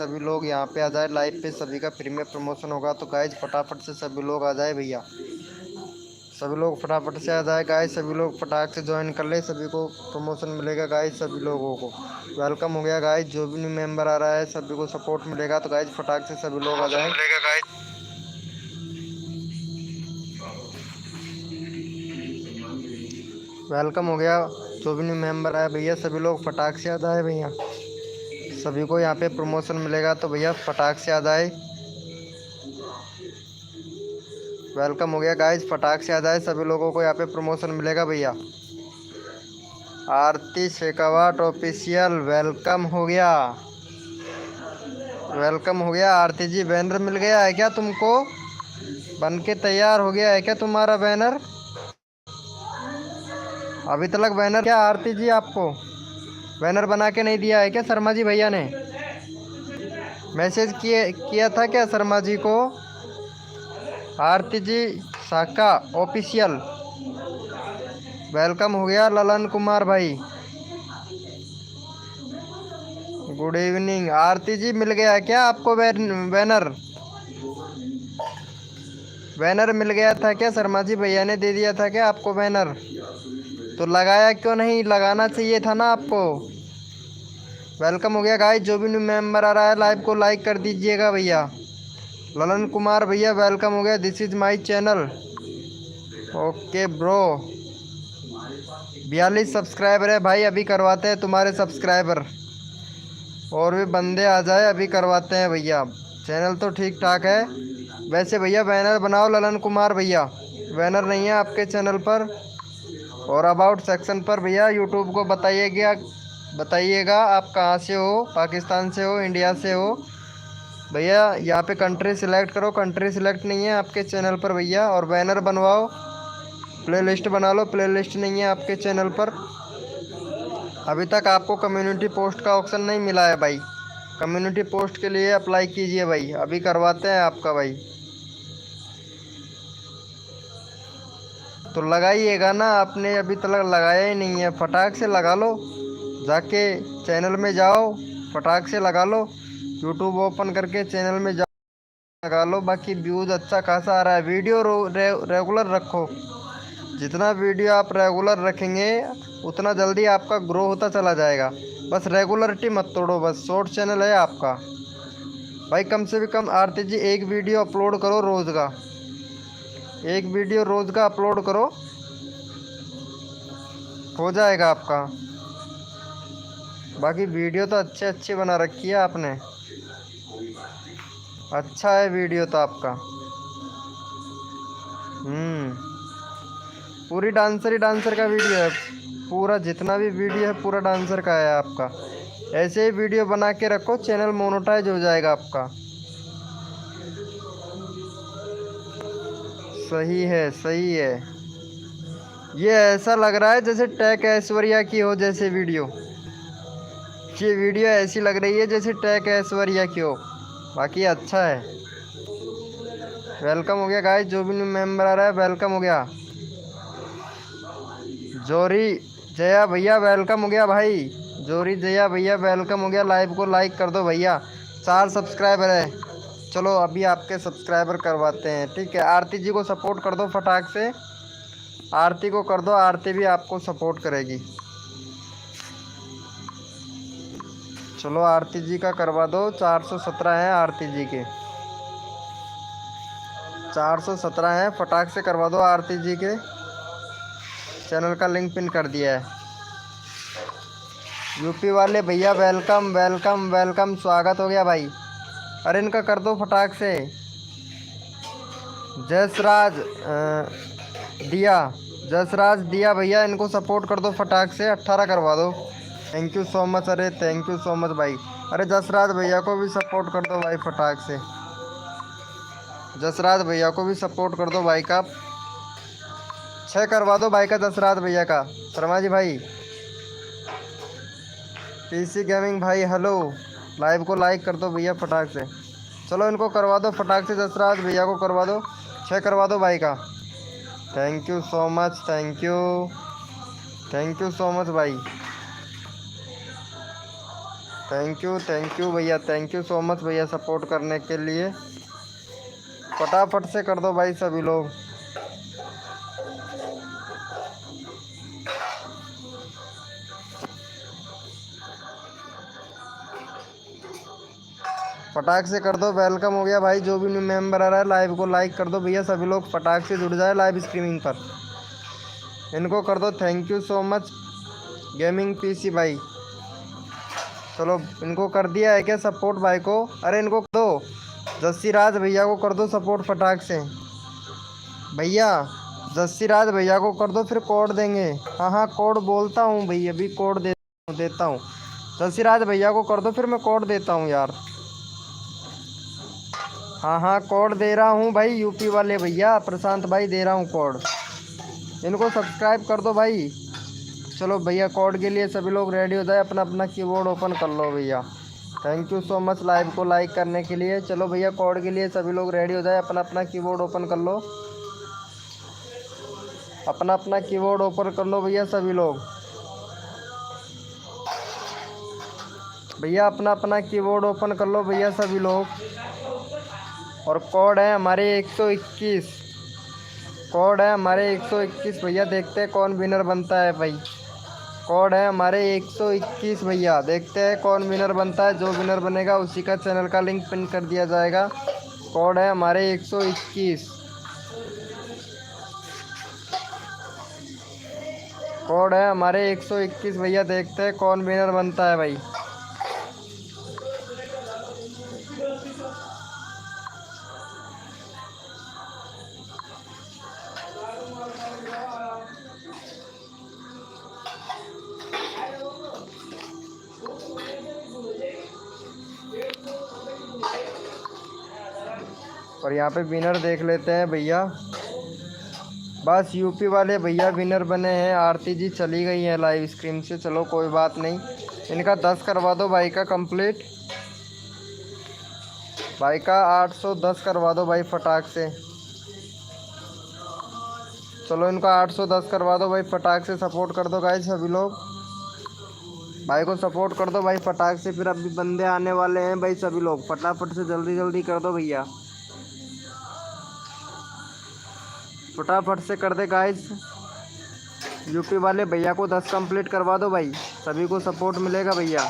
सभी लोग यहाँ पे आ जाए। लाइव पे सभी का फ्री में प्रमोशन होगा, तो गाइज फटाफट से सभी लोग आ जाए भैया। सभी लोग फटाफट से आ जाए गाइज, सभी लोग फटाक से ज्वाइन कर ले, सभी को प्रमोशन मिलेगा गाइज। सभी लोगों को वेलकम हो गया गाइज। जो भी न्यू मेंबर आ रहा है सभी को सपोर्ट मिलेगा, तो गाइज फटाक से सभी लोग आ जाए। वेलकम हो गया। जो भी न्यू मेंबर आया भैया सभी लोग फटाक से आ जाए भैया। सभी को यहाँ पे प्रमोशन मिलेगा, तो भैया फटाक से आ जाए। वेलकम हो गया गाइज, फटाक से आ जाए, सभी लोगों को यहाँ पे प्रमोशन मिलेगा भैया। आरती शेखावत ऑफिशियल वेलकम हो गया। वेलकम हो गया आरती जी। बैनर मिल गया है क्या तुमको? बन के तैयार हो गया है क्या तुम्हारा बैनर? अभी तक बैनर क्या आरती जी आपको बैनर बना के नहीं दिया है क्या शर्मा जी भैया ने? मैसेज किया था क्या शर्मा जी को? आरती जी साका ऑफिशियल वेलकम हो गया। ललन कुमार भाई गुड इवनिंग। आरती जी मिल गया क्या आपको बैनर? बैनर मिल गया था क्या? शर्मा जी भैया ने दे दिया था क्या आपको बैनर? तो लगाया क्यों नहीं? लगाना चाहिए था ना आपको। वेलकम हो गया गाइस। जो भी न्यू मेंबर आ रहा है लाइव को लाइक कर दीजिएगा भैया। ललन कुमार भैया वेलकम हो गया। This is my channel. Okay bro. 42 subscriber है भाई, अभी करवाते हैं तुम्हारे सब्सक्राइबर। और भी बंदे आ जाए, अभी करवाते हैं भैया। चैनल तो ठीक ठाक है वैसे भैया। बैनर बनाओ ललन कुमार भैया। बैनर नहीं है आपके चैनल पर। और अबाउट सेक्शन पर भैया यूट्यूब को बताइएगा आप कहाँ से हो, पाकिस्तान से हो, इंडिया से हो भैया। यहाँ पे कंट्री सिलेक्ट करो, कंट्री सिलेक्ट नहीं है आपके चैनल पर भैया। और बैनर बनवाओ, प्लेलिस्ट बना लो, प्लेलिस्ट नहीं है आपके चैनल पर। अभी तक आपको कम्युनिटी पोस्ट का ऑप्शन नहीं मिला है भाई। कम्युनिटी पोस्ट के लिए अप्लाई कीजिए भाई, अभी करवाते हैं आपका भाई। तो लगाइएगा ना, आपने अभी तक लगाया ही नहीं है। फटाक से लगा लो, जाके चैनल में जाओ, फटाक से लगा लो। यूट्यूब ओपन करके चैनल में जाओ, लगा लो। बाकी व्यूज़ अच्छा खासा आ रहा है। वीडियो रेगुलर रखो। जितना वीडियो आप रेगुलर रखेंगे उतना जल्दी आपका ग्रो होता चला जाएगा। बस रेगुलरिटी मत तोड़ो, बस। शॉर्ट चैनल है आपका भाई। कम से भी कम आरती जी एक वीडियो अपलोड करो रोज़ का। एक वीडियो रोज़ का अपलोड करो, हो जाएगा आपका। बाकी वीडियो तो अच्छे अच्छे बना रखी है आपने। अच्छा है वीडियो तो आपका। पूरी डांसर ही डांसर का वीडियो है। पूरा जितना भी वीडियो है पूरा डांसर का है आपका। ऐसे ही वीडियो बना के रखो, चैनल मोनेटाइज हो जाएगा आपका। सही है, सही है। ये ऐसा लग रहा है जैसे टैग ऐश्वर्या की हो जैसे वीडियो। ये वीडियो ऐसी लग रही है जैसे टैग ऐश्वर्या की हो। बाकी अच्छा है। वेलकम हो गया गाइस। जो भी न्यू मेंबर आ रहा है वेलकम हो गया। जोरी जया भैया वेलकम हो गया भाई। जोरी जया भैया वेलकम हो गया। लाइव को लाइक कर दो भैया। 4 सब्सक्राइबर है। चलो अभी आपके सब्सक्राइबर करवाते हैं, ठीक है। आरती जी को सपोर्ट कर दो फटाक से। आरती को कर दो, आरती भी आपको सपोर्ट करेगी। चलो आरती जी का करवा दो। 417 हैं आरती जी के, 417 हैं। फटाक से करवा दो आरती जी के। चैनल का लिंक पिन कर दिया है। यूपी वाले भैया वेलकम वेलकम वेलकम, स्वागत हो गया भाई। अरे इनका कर दो फटाक से। जसराज दिया भैया, इनको सपोर्ट कर दो फटाक से। 18 करवा दो। Thank you so much. अरे थैंक यू सो मच भाई। अरे जसराज भैया को भी सपोर्ट कर दो भाई फटाक से। जसराज भैया को भी सपोर्ट कर दो भाई का। 6 करवा दो भाई का, जसराज भैया का। शर्मा जी भाई। पीसी गेमिंग भाई हेलो। लाइव को लाइक कर दो भैया फटाक से। चलो इनको करवा दो फटाक से। जसराज भैया को करवा दो। 6 करवा दो भाई का। Thank you so much, thank you so much भाई। थैंक यू भैया, थैंक यू सो मच भैया सपोर्ट करने के लिए। फटाफट से कर दो भाई सभी लोग। फटाक से कर दो। वेलकम हो गया भाई, जो भी न्यू मेंबर आ रहा है लाइव को लाइक कर दो भैया, सभी लोग फटाक से जुड़ जाए लाइव स्ट्रीमिंग पर। इनको कर दो thank you so much gaming PC भाई। चलो इनको कर दिया है क्या सपोर्ट भाई को? अरे इनको कर दो, जस्सी राज भैया को कर दो सपोर्ट फटाक से भैया। जस्सी राज भैया को कर दो, फिर कोड देंगे। हाँ हाँ कोड बोलता हूँ भैया, अभी कोड देता हूँ। जस्सी राज भैया को कर दो, फिर मैं कोड देता हूँ यार। हाँ हाँ कोड दे रहा हूँ भाई, यूपी वाले भैया प्रशांत भाई दे रहा हूँ कोड। इनको सब्सक्राइब कर दो भाई। चलो भैया कोड के लिए सभी लोग रेडी हो जाए, अपना अपना कीबोर्ड ओपन कर लो भैया। Thank you so much live को लाइक करने के लिए। चलो भैया कोड के लिए सभी लोग रेडी हो जाए, अपना अपना कीबोर्ड ओपन कर लो। अपना अपना कीबोर्ड ओपन कर लो भैया सभी लोग। भैया अपना अपना कीबोर्ड ओपन कर लो भैया सभी लोग। और कोड है हमारे 121, कोड है हमारे 121 भैया। देखते हैं कौन विनर बनता है भाई। कोड है हमारे 121 भैया, देखते हैं कौन विनर बनता है। जो विनर बनेगा उसी का चैनल का लिंक पिन कर दिया जाएगा। कोड है हमारे 121, कोड है हमारे 121 भैया। देखते हैं कौन विनर बनता है भाई। और यहाँ पे विनर देख लेते हैं भैया। बस यूपी वाले भैया विनर बने हैं। आरती जी चली गई हैं लाइव स्क्रीन से। चलो कोई बात नहीं, इनका 10 करवा दो भाई का कंप्लीट। भाई का 810 करवा दो भाई फटाक से। चलो इनका 810 करवा दो भाई फटाक से। सपोर्ट कर दो गाइस सभी लोग, भाई को सपोर्ट कर दो भाई फटाक से। फिर अभी बंदे आने वाले हैं भाई, सभी लोग फटाफट से जल्दी जल्दी कर दो भैया, फटाफट से कर दे गाइस। यूपी वाले भैया को 10 कंप्लीट करवा दो भाई, सभी को सपोर्ट मिलेगा भैया।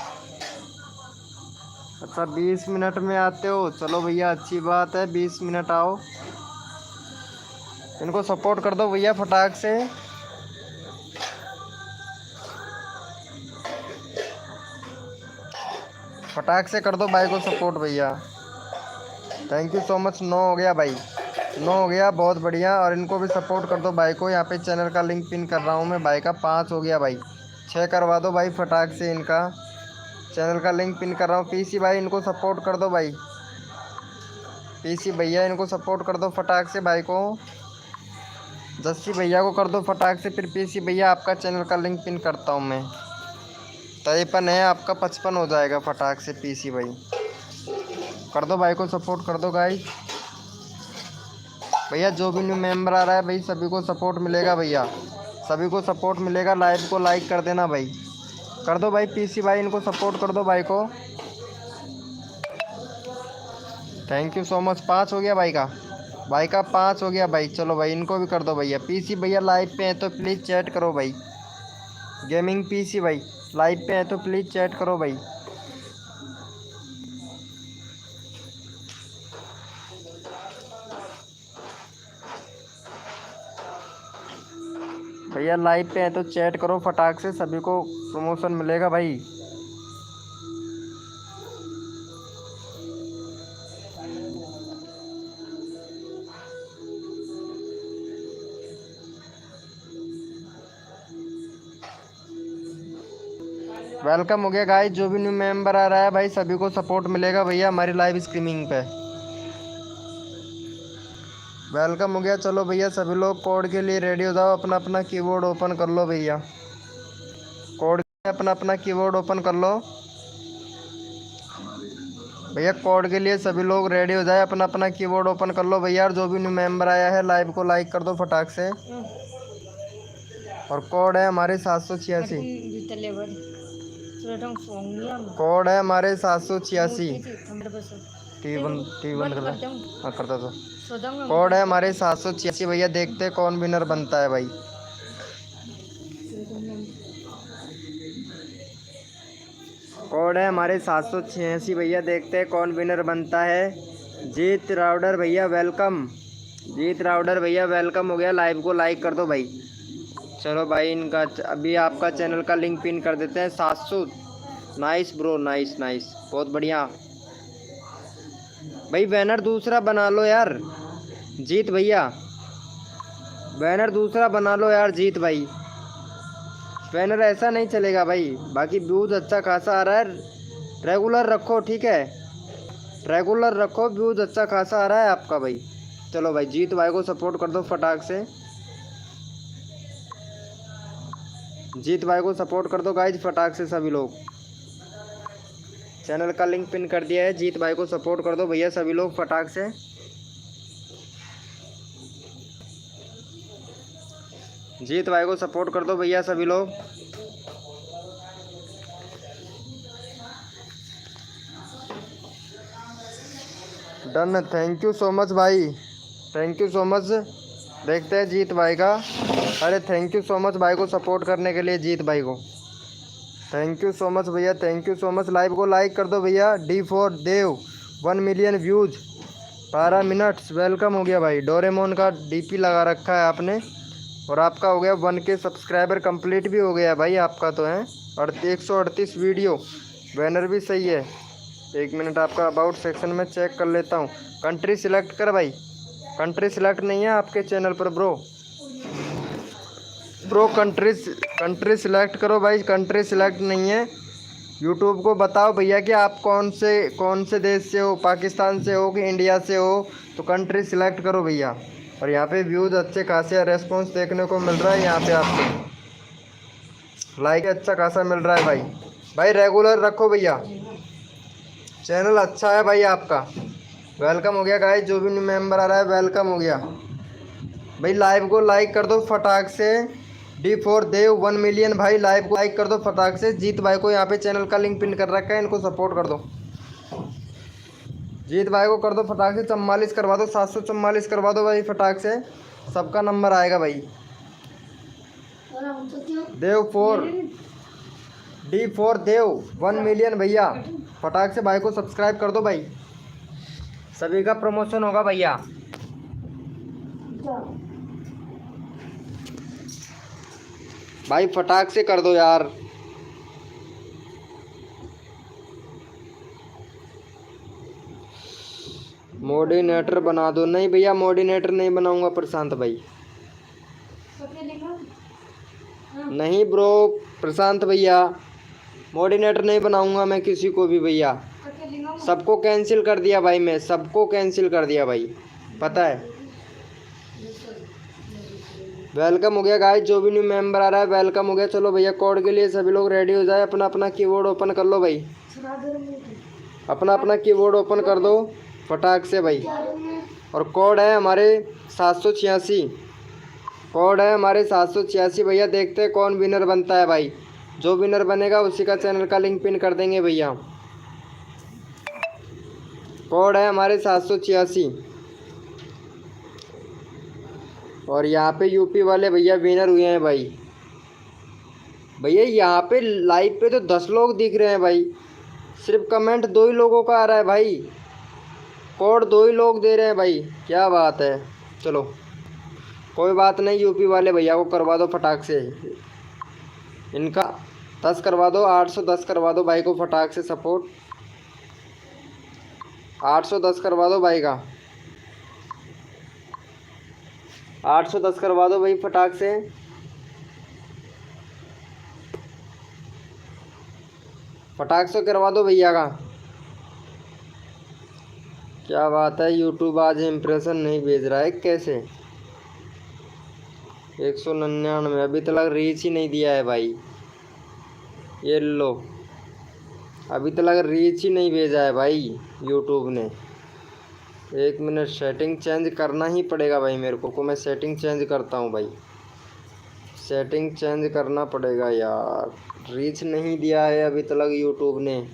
अच्छा 20 मिनट में आते हो, चलो भैया अच्छी बात है, 20 मिनट आओ। इनको सपोर्ट कर दो भैया फटाक से। फटाक से कर दो भाई को सपोर्ट भैया। Thank you so much. 9 हो गया भाई, 9 हो गया, बहुत बढ़िया। और इनको भी सपोर्ट कर दो भाई को। यहाँ पे चैनल का लिंक पिन कर रहा हूँ मैं भाई का। 5 हो गया भाई, 6 करवा दो भाई फटाक से। इनका चैनल का लिंक पिन कर रहा हूँ। पीसी भाई इनको सपोर्ट कर दो भाई, पीसी भैया इनको सपोर्ट कर दो फटाक से भाई को। जस्सी भैया को कर दो फटाक से। फिर पीसी भैया आपका चैनल का लिंक पिन करता हूँ मैं। 53 है आपका, 55 हो जाएगा फटाक से। पीसी भाई कर दो भाई को सपोर्ट कर दो गाइस। भैया जो भी न्यू मेंबर आ रहा है भाई सभी को सपोर्ट मिलेगा भैया, सभी को सपोर्ट मिलेगा। लाइव को लाइक कर देना भाई, कर दो भाई। पीसी भाई इनको सपोर्ट कर दो भाई को। Thank you so much. 5 हो गया भाई का, भाई का 5 हो गया भाई। चलो भाई इनको भी कर दो भैया। पीसी भैया लाइव पे हैं तो प्लीज़ चैट करो भाई। गेमिंग पीसी भाई लाइव पे हैं तो प्लीज़ चैट करो भाई। भैया लाइव पे हैं तो चैट करो फटाक से, सभी को प्रमोशन मिलेगा भाई। वेलकम हो गया गाइस, जो भी न्यू मेंबर आ रहा है भाई सभी को सपोर्ट मिलेगा भैया हमारी लाइव स्ट्रीमिंग पे। वेलकम हो गया। चलो भैया सभी लोग कोड के लिए रेडी हो जाओ, अपना अपना कीबोर्ड ओपन कर लो भैया। कोड अपना अपना कीबोर्ड ओपन कर लो भैया। कोड के लिए सभी लोग रेडी हो जाए, अपना अपना कीबोर्ड ओपन कर लो भैया। और जो भी न्यू मेंबर आया है लाइव को लाइक कर दो फटाक से। और कोड है हमारे 786। कोड है हमारे 786। टी वन करता तो कोड है हमारे 786 भैया। देखते हैं कौन विनर बनता है भाई। कोड है हमारे 786 भैया। देखते हैं कौन विनर बनता है। जीत राउडर भैया वेलकम। जीत राउडर भैया वेलकम हो गया। लाइव को लाइक कर दो भाई। चलो भाई इनका अभी आपका चैनल का लिंक पिन कर देते हैं। 700 नाइस ब्रो, नाइस नाइस, बहुत बढ़िया भाई। बैनर दूसरा बना लो यार जीत भैया, बैनर दूसरा बना लो यार जीत भाई। बैनर ऐसा नहीं चलेगा भाई। बाकी व्यूज़ अच्छा खासा आ रहा है, रेगुलर रखो ठीक है, रेगुलर रखो, व्यूज़ अच्छा खासा आ रहा है आपका भाई। चलो भाई जीत भाई को सपोर्ट कर दो फटाक से। जीत भाई को सपोर्ट कर दो गाइज फटाक से सभी लोग। चैनल का लिंक पिन कर दिया है। जीत भाई को सपोर्ट कर दो भैया सभी लोग फटाक से। जीत भाई को सपोर्ट कर दो भैया सभी लोग। Done, thank you so much भाई, थैंक यू सो मच। देखते हैं जीत भाई का। अरे थैंक यू सो मच भाई को सपोर्ट करने के लिए, जीत भाई को थैंक यू सो मच भैया, thank you so much. Live को लाइक कर दो भैया। D4 देव 1 मिलियन व्यूज 12 मिनट्स, वेलकम हो गया भाई। डोरेमोन का DP लगा रखा है आपने और आपका हो गया 1K सब्सक्राइबर कंप्लीट भी हो गया भाई आपका तो है। और 138 वीडियो, बैनर भी सही है। 1 मिनट आपका अबाउट सेक्शन में चेक कर लेता हूँ। कंट्री सिलेक्ट कर भाई, कंट्री सिलेक्ट नहीं है आपके चैनल पर ब्रो। ब्रो कंट्री सिलेक्ट करो भाई, कंट्री सिलेक्ट नहीं है। यूट्यूब को बताओ भैया कि आप कौन से देश से हो, पाकिस्तान से हो कि इंडिया से हो, तो कंट्री सिलेक्ट करो भैया। और यहाँ पे व्यूज़ अच्छे खासे रेस्पॉन्स देखने को मिल रहा है। यहाँ पे आपको लाइक अच्छा खासा मिल रहा है भाई। भाई रेगुलर रखो भैया, चैनल अच्छा है भाई आपका। वेलकम हो गया गाइस, जो भी न्यू मेंबर आ रहा है वेलकम हो गया भाई। लाइव को लाइक कर दो फटाक से। D4 देव 1 मिलियन भाई, लाइव को लाइक कर दो फटाक से। जीत भाई को यहाँ पे चैनल का लिंक पिन कर रखा है, इनको सपोर्ट कर दो। जीत भाई को कर दो फटाक से 44 करवा दो, 744 करवा दो भाई फटाक से, सबका नंबर आएगा भाई। देव 4 D4 देव 1 मिलियन भैया, फटाक से भाई को सब्सक्राइब कर दो भाई, सभी का प्रमोशन होगा भैया। भाई फटाक से कर दो यार। मोडिनेटर बना दो। नहीं भैया मोडिनेटर नहीं बनाऊंगा प्रशांत भाई। नहीं ब्रो प्रशांत भैया, मोडिनेटर नहीं बनाऊंगा मैं किसी को भी भैया। सबको कैंसिल कर दिया भाई, मैं सबको कैंसिल कर दिया भाई, पता है। वेलकम हो गया गाइस, जो भी न्यू मेंबर आ रहा है वेलकम हो गया। चलो भैया कोड के लिए सभी लोग रेडी हो जाए। अपना अपना कीबोर्ड ओपन कर लो भाई, अपना अपना कीबोर्ड ओपन कर दो फटाक से भाई। और कोड है हमारे 786, कोड है हमारे 786 भैया। देखते हैं कौन विनर बनता है भाई। जो विनर बनेगा उसी का चैनल का लिंक पिन कर देंगे भैया। कोड है हमारे 786। और यहाँ पे यूपी वाले भैया विनर हुए हैं भाई। भैया यहाँ पे लाइव पे तो 10 लोग दिख रहे हैं भाई, सिर्फ कमेंट 2 ही लोगों का आ रहा है भाई। कोड 2 ही लोग दे रहे हैं भाई, क्या बात है। चलो कोई बात नहीं, यूपी वाले भैया को करवा दो फटाक से, इनका 10 करवा दो, 810 करवा दो भाई को फटाक से सपोर्ट। 810 करवा दो भाई का, 810 करवा दो भाई फटाक से। फटाक से करवा दो भैया का। क्या बात है, यूट्यूब आज इम्प्रेशन नहीं भेज रहा है कैसे। 199 अभी तक रीच ही नहीं दिया है भाई। ये लो अभी तक रीच ही नहीं भेजा है भाई यूट्यूब ने। 1 मिनट, सेटिंग चेंज करना ही पड़ेगा भाई मेरे को मैं सेटिंग चेंज करता हूँ भाई। सेटिंग चेंज करना पड़ेगा यार, रीच नहीं दिया है अभी तक यूट्यूब ने।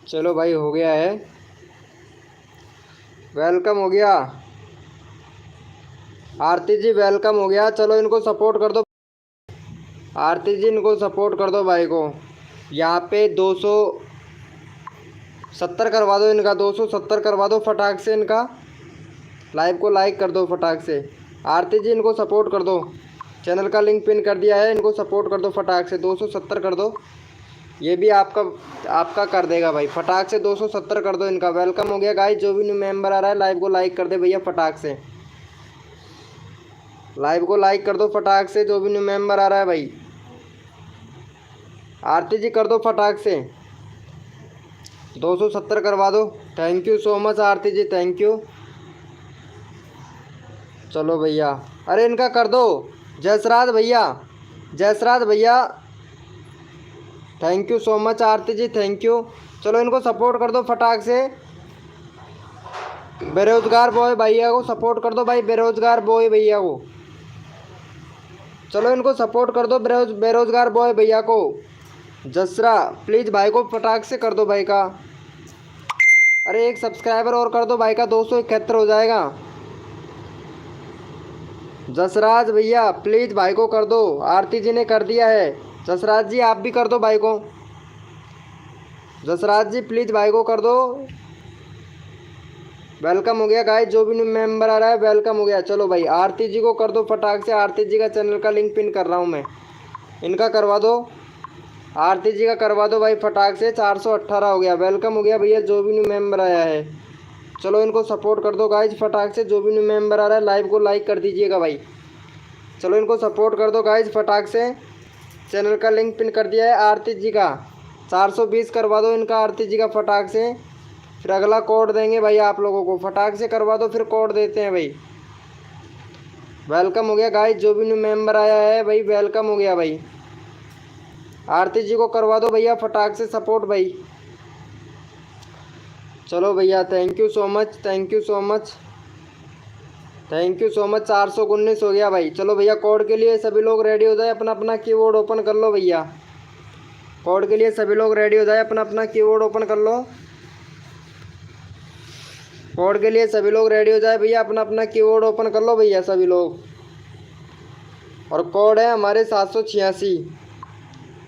चलो भाई हो गया है, वेलकम हो गया। आरती जी वेलकम हो गया। चलो इनको सपोर्ट कर दो, आरती जी इनको सपोर्ट कर दो भाई को। यहाँ पे 270 करवा दो इनका, 270 करवा दो फटाक से इनका। लाइव को लाइक कर दो फटाक से। आरती जी इनको सपोर्ट कर दो, चैनल का लिंक पिन कर दिया है, इनको सपोर्ट कर दो फटाक से। 270 कर दो, ये भी आपका कर देगा भाई। फटाक से 270 कर दो इनका। वेलकम हो गया गाइस। जो भी न्यू मेंबर आ रहा है लाइव को लाइक कर दे भैया फटाक से। लाइव को लाइक कर दो फटाक से, जो भी न्यू मेंबर आ रहा है भाई। आरती जी कर दो फटाक से, 270 करवा दो। Thank you so much Aarti ji, thank you. चलो भैया, अरे इनका कर दो। जसराज भैया, जसराज भैया thank you so much Aarti ji, thank you. चलो इनको सपोर्ट कर दो फटाक से। बेरोजगार बॉय भैया को सपोर्ट कर दो भाई, बेरोजगार बॉय भैया को। चलो इनको सपोर्ट कर दो बेरोजगार बॉय भैया को। जसरा प्लीज़ भाई को फटाक से कर दो भाई का। अरे एक सब्सक्राइबर और कर दो भाई का, 271 हो जाएगा। जसराज भैया प्लीज़ भाई को कर दो। आरती जी ने कर दिया है। जसराज जी आप भी कर दो भाई को। जसराज जी प्लीज़ भाई को कर दो। वेलकम हो गया गाइस, जो भी न्यू मेंबर आ रहा है वेलकम हो गया। चलो भाई आरती जी को कर दो फटाक से। आरती जी का चैनल का लिंक पिन कर रहा हूँ मैं, इनका करवा दो। आरती जी का करवा दो भाई फटाक से। 418 हो गया। वेलकम हो गया भैया, जो भी न्यू मेंबर आया है। चलो इनको सपोर्ट कर दो गाइज फटाक से। जो भी न्यू मेंबर आ रहा है लाइव को लाइक कर दीजिएगा भाई। चलो इनको सपोर्ट कर दो गाइज फटाक से। चैनल का लिंक पिन कर दिया है। आरती जी का 420 करवा दो इनका, आरती जी का फटाक से। फिर अगला कोड देंगे भाई आप लोगों को। फटाक से करवा दो, फिर कोड देते हैं भाई। वेलकम हो गया गाइज, जो भी न्यू मेंबर आया है भाई वेलकम हो गया भाई। आरती जी को करवा दो भैया फटाक से सपोर्ट भाई। चलो भैया thank you so much, thank you so much, thank you so much. 419 हो गया भाई। चलो भैया कोड के लिए सभी लोग रेडी हो जाए, अपना अपना कीबोर्ड ओपन कर लो भैया। कोड के लिए सभी लोग रेडी हो जाए, अपना अपना कीबोर्ड ओपन कर लो। कोड के लिए सभी लोग रेडी हो जाए भैया, अपना अपना कीबोर्ड ओपन कर लो भैया सभी लोग। और कोड है हमारे 786,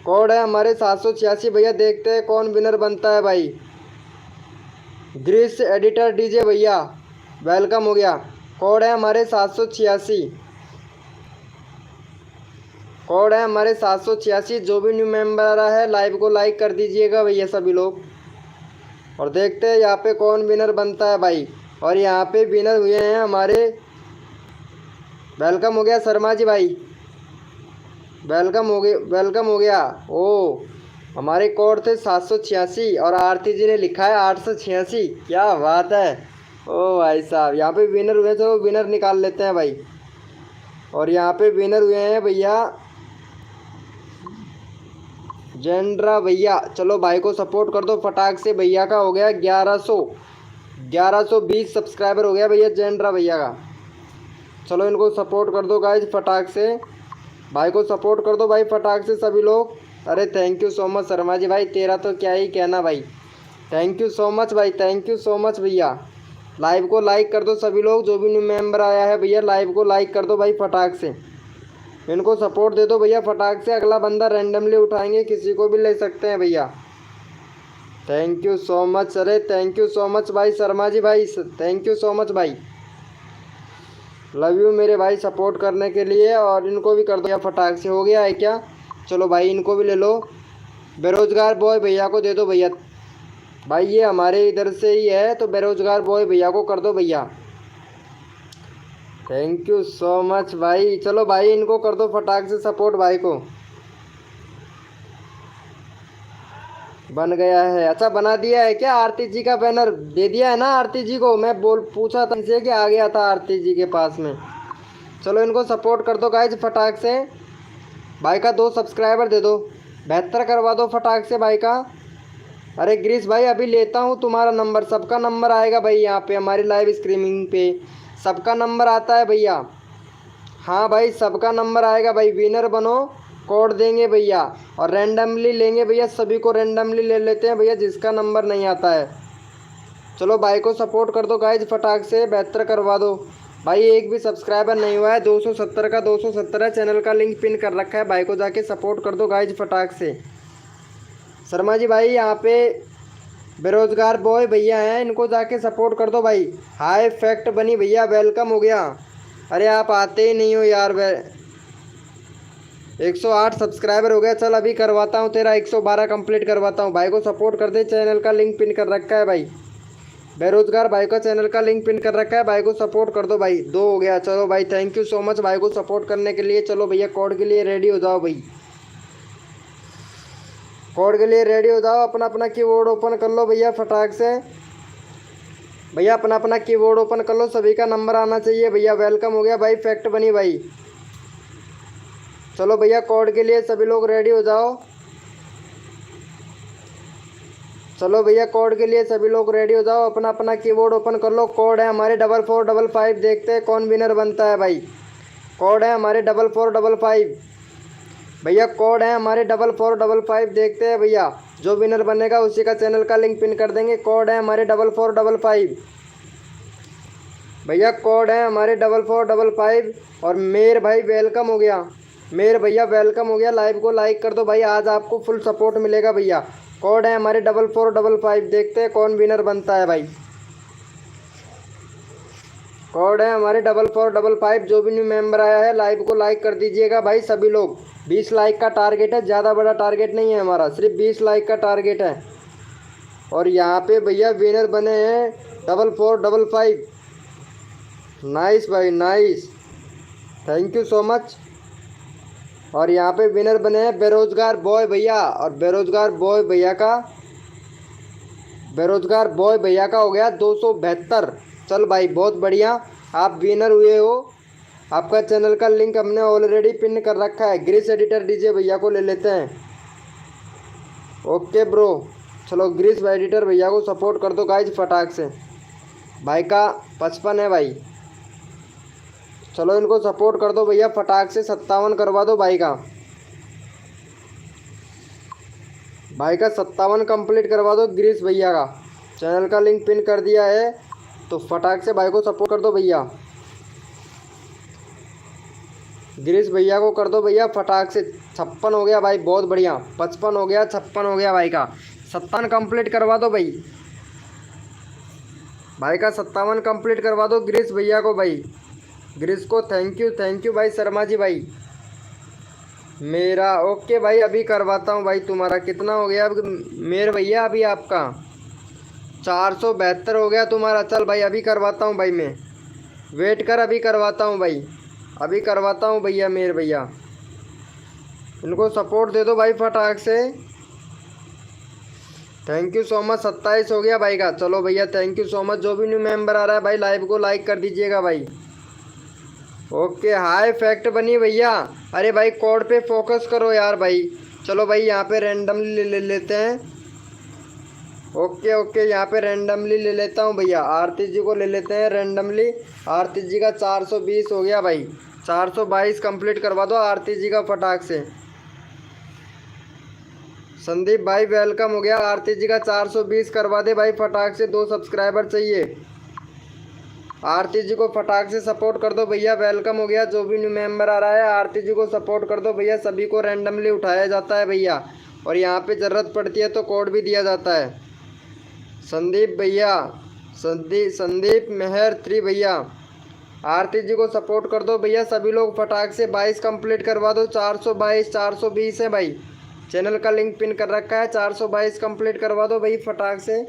कोड है हमारे 786 भैया। देखते हैं कौन विनर बनता है भाई। ग्रीस एडिटर डीजे भैया वेलकम हो गया। कोड है हमारे 786, कोड है हमारे 786। जो भी न्यू मेंबर आ रहा है लाइव को लाइक कर दीजिएगा भैया सभी लोग। और देखते हैं यहाँ पे कौन विनर बनता है भाई। और यहाँ पे विनर हुए हैं हमारे, वेलकम हो गया शर्मा जी भाई, वेलकम हो गया, वेलकम हो गया। ओ हमारे कोड थे 786 और आरती जी ने लिखा है 886। क्या बात है। ओ भाई साहब यहाँ पे विनर हुए, चलो विनर निकाल लेते हैं भाई। और यहाँ पे विनर हुए हैं भैया जेंड्रा भैया। चलो भाई को सपोर्ट कर दो फटाक से। भैया का हो गया 1120 सब्सक्राइबर हो गया भैया जेंड्रा भैया का। चलो इनको सपोर्ट कर दो गाइज फटाक से। भाई को सपोर्ट कर दो भाई फटाक से सभी लोग। अरे thank you so much Sharma ji भाई, तेरा तो क्या ही कहना भाई। थैंक यू सो मच भाई, थैंक यू सो मच भैया। लाइव को लाइक कर दो सभी लोग। जो भी न्यू मेंबर आया है भैया लाइव को लाइक कर दो भाई फटाक से। इनको सपोर्ट दे दो भैया फटाक से। अगला बंदा रैंडमली उठाएंगे, किसी को भी ले सकते हैं भैया। Thank you so much. अरे थैंक यू सो मच भाई शर्मा जी भाई, थैंक यू सो मच भाई। लव यू मेरे भाई सपोर्ट करने के लिए। और इनको भी कर दो या फटाक से। हो गया है क्या? चलो भाई इनको भी ले लो। बेरोजगार बॉय भैया को दे दो भैया। भाई ये हमारे इधर से ही है, तो बेरोजगार बॉय भैया को कर दो भैया। थैंक यू सो मच भाई। चलो भाई इनको कर दो फटाक से सपोर्ट भाई को। बन गया है? अच्छा बना दिया है क्या? आरती जी का बैनर दे दिया है ना आरती जी को? मैं बोल पूछा था इनसे कि आ गया था आरती जी के पास में। चलो इनको सपोर्ट कर दो गाइज फटाक से। भाई का 2 सब्सक्राइबर दे दो। 72 करवा दो फटाक से भाई का। अरे ग्रीस भाई अभी लेता हूँ तुम्हारा नंबर। सबका नंबर आएगा भाई यहाँ पे हमारी लाइव स्ट्रीमिंग पे। सबका नंबर आता है भैया। हाँ भाई सबका नंबर आएगा भाई। विनर बनो, कोड देंगे भैया और रैंडमली लेंगे भैया। सभी को रैंडमली ले लेते हैं भैया जिसका नंबर नहीं आता है। चलो भाई को सपोर्ट कर दो गाइज फटाक से। 72 करवा दो भाई। एक भी सब्सक्राइबर नहीं हुआ है। 270 का 270 है। चैनल का लिंक पिन कर रखा है। भाई को जाके सपोर्ट कर दो गाइज फटाक से। शर्मा जी भाई यहाँ पे बेरोजगार बॉय भैया हैं, इनको जाके सपोर्ट कर दो भाई। हाई फैक्ट बनी भैया वेलकम हो गया। अरे आप आते ही नहीं हो यार। 108 सब्सक्राइबर हो गया। चल अभी करवाता हूँ तेरा 112 कंप्लीट करवाता हूँ। भाई को सपोर्ट कर दे। चैनल का लिंक पिन कर रखा है भाई। बेरोजगार भाई का चैनल का लिंक पिन कर रखा है। भाई को सपोर्ट कर दो भाई। 2 हो गया। चलो भाई थैंक यू सो मच भाई को सपोर्ट करने के लिए। चलो भैया कोड के लिए रेडी हो जाओ भाई। कोड के लिए रेडी हो जाओ। अपना अपना कीबोर्ड ओपन कर लो भैया फटाक से। भैया अपना अपना कीबोर्ड ओपन कर लो। सभी का नंबर आना चाहिए भैया। वेलकम हो गया भाई। फैक्ट बनी भाई। चलो भैया कोड के लिए सभी लोग रेडी हो जाओ। चलो भैया कोड के लिए सभी लोग रेडी हो जाओ। अपना अपना कीबोर्ड ओपन कर लो। कोड है हमारे 4455। देखते हैं कौन विनर बनता है भाई। कोड है हमारे 4455 भैया। कोड है हमारे 4455। देखते हैं भैया जो विनर बनेगा उसी का चैनल का लिंक पिन कर देंगे। कोड है हमारे 4455 भैया। कोड है हमारे 4455। और मेर भाई वेलकम हो गया। मेर भैया वेलकम हो गया। लाइव को लाइक कर दो भाई। आज आपको फुल सपोर्ट मिलेगा भैया। कोड है हमारे 4455। देखते हैं कौन विनर बनता है भाई। कोड है हमारे 4455। जो भी न्यू मेंबर आया है लाइव को लाइक कर दीजिएगा भाई सभी लोग। 20 लाइक का टारगेट है। ज़्यादा बड़ा टारगेट नहीं है हमारा, सिर्फ 20 लाइक का टारगेट है। और यहाँ पे भैया विनर बने हैं 4455। नाइस भाई nice. Thank you so much. और यहाँ पे विनर बने हैं बेरोजगार बॉय भैया। और बेरोजगार बॉय भैया का हो गया 272। चल भाई बहुत बढ़िया, आप विनर हुए हो। आपका चैनल का लिंक हमने ऑलरेडी पिन कर रखा है। ग्रीस एडिटर डीजे भैया को ले लेते हैं। Okay bro. चलो ग्रीस एडिटर भैया को सपोर्ट कर दो गाइज फटाक से। भाई का 55 है भाई। चलो इनको सपोर्ट कर दो भैया फटाक से। 57 करवा दो भाई का। भाई का 57 कंप्लीट करवा दो ग्रीस भैया का। चैनल का लिंक पिन कर दिया है, तो फटाक से भाई को सपोर्ट कर दो भैया। ग्रीस भैया को कर दो भैया फटाक से। 56 हो गया भाई, बहुत बढ़िया। 55 हो गया, 56 हो गया भाई का। 57 कंप्लीट करवा दो भाई। भाई का 57 कंप्लीट करवा दो ग्रीस भैया को भाई। ग्रीस को थैंक यू भाई शर्मा जी भाई। मेरा ओके भाई अभी करवाता हूँ भाई। तुम्हारा कितना हो गया मेरे भैया? अभी आपका 472 हो गया तुम्हारा। चल भाई अभी करवाता हूँ भाई। मैं वेट कर, अभी करवाता हूँ भाई। अभी करवाता हूँ भैया मेरे भैया। इनको सपोर्ट दे दो भाई फटाक से। Thank you so much. 27 हो गया भाई का। चलो भैया थैंक यू सो मच। जो भी न्यू मेंबर आ रहा है भाई लाइव को लाइक कर दीजिएगा भाई। ओके हाई फैक्ट बनी भैया। अरे भाई कोड पे फोकस करो यार भाई। चलो भाई यहाँ पे रैंडमली ले लेते हैं। ओके यहाँ पे रैंडमली ले लेता हूँ भैया। आरती जी को ले लेते हैं रैंडमली। आरती जी का 420 हो गया भाई। 422 कंप्लीट करवा दो आरती जी का फटाक से। संदीप भाई वेलकम हो गया। आरती जी का 420 करवा दे भाई फटाक से। 2 सब्सक्राइबर चाहिए। आरती जी को फटाक से सपोर्ट कर दो भैया। वेलकम हो गया। जो भी न्यू मेंबर आ रहा है आरती जी को सपोर्ट कर दो भैया। सभी को रैंडमली उठाया जाता है भैया। और यहाँ पे ज़रूरत पड़ती है तो कोड भी दिया जाता है। संदीप भैया, संदीप मेहर 3 भैया। आरती जी को सपोर्ट कर दो भैया सभी लोग, फटाक से 22 कंप्लीट करवा दो। 422 420 है भाई, चैनल का लिंक पिन कर रखा है। 422 कंप्लीट करवा दो भाई फटाक से,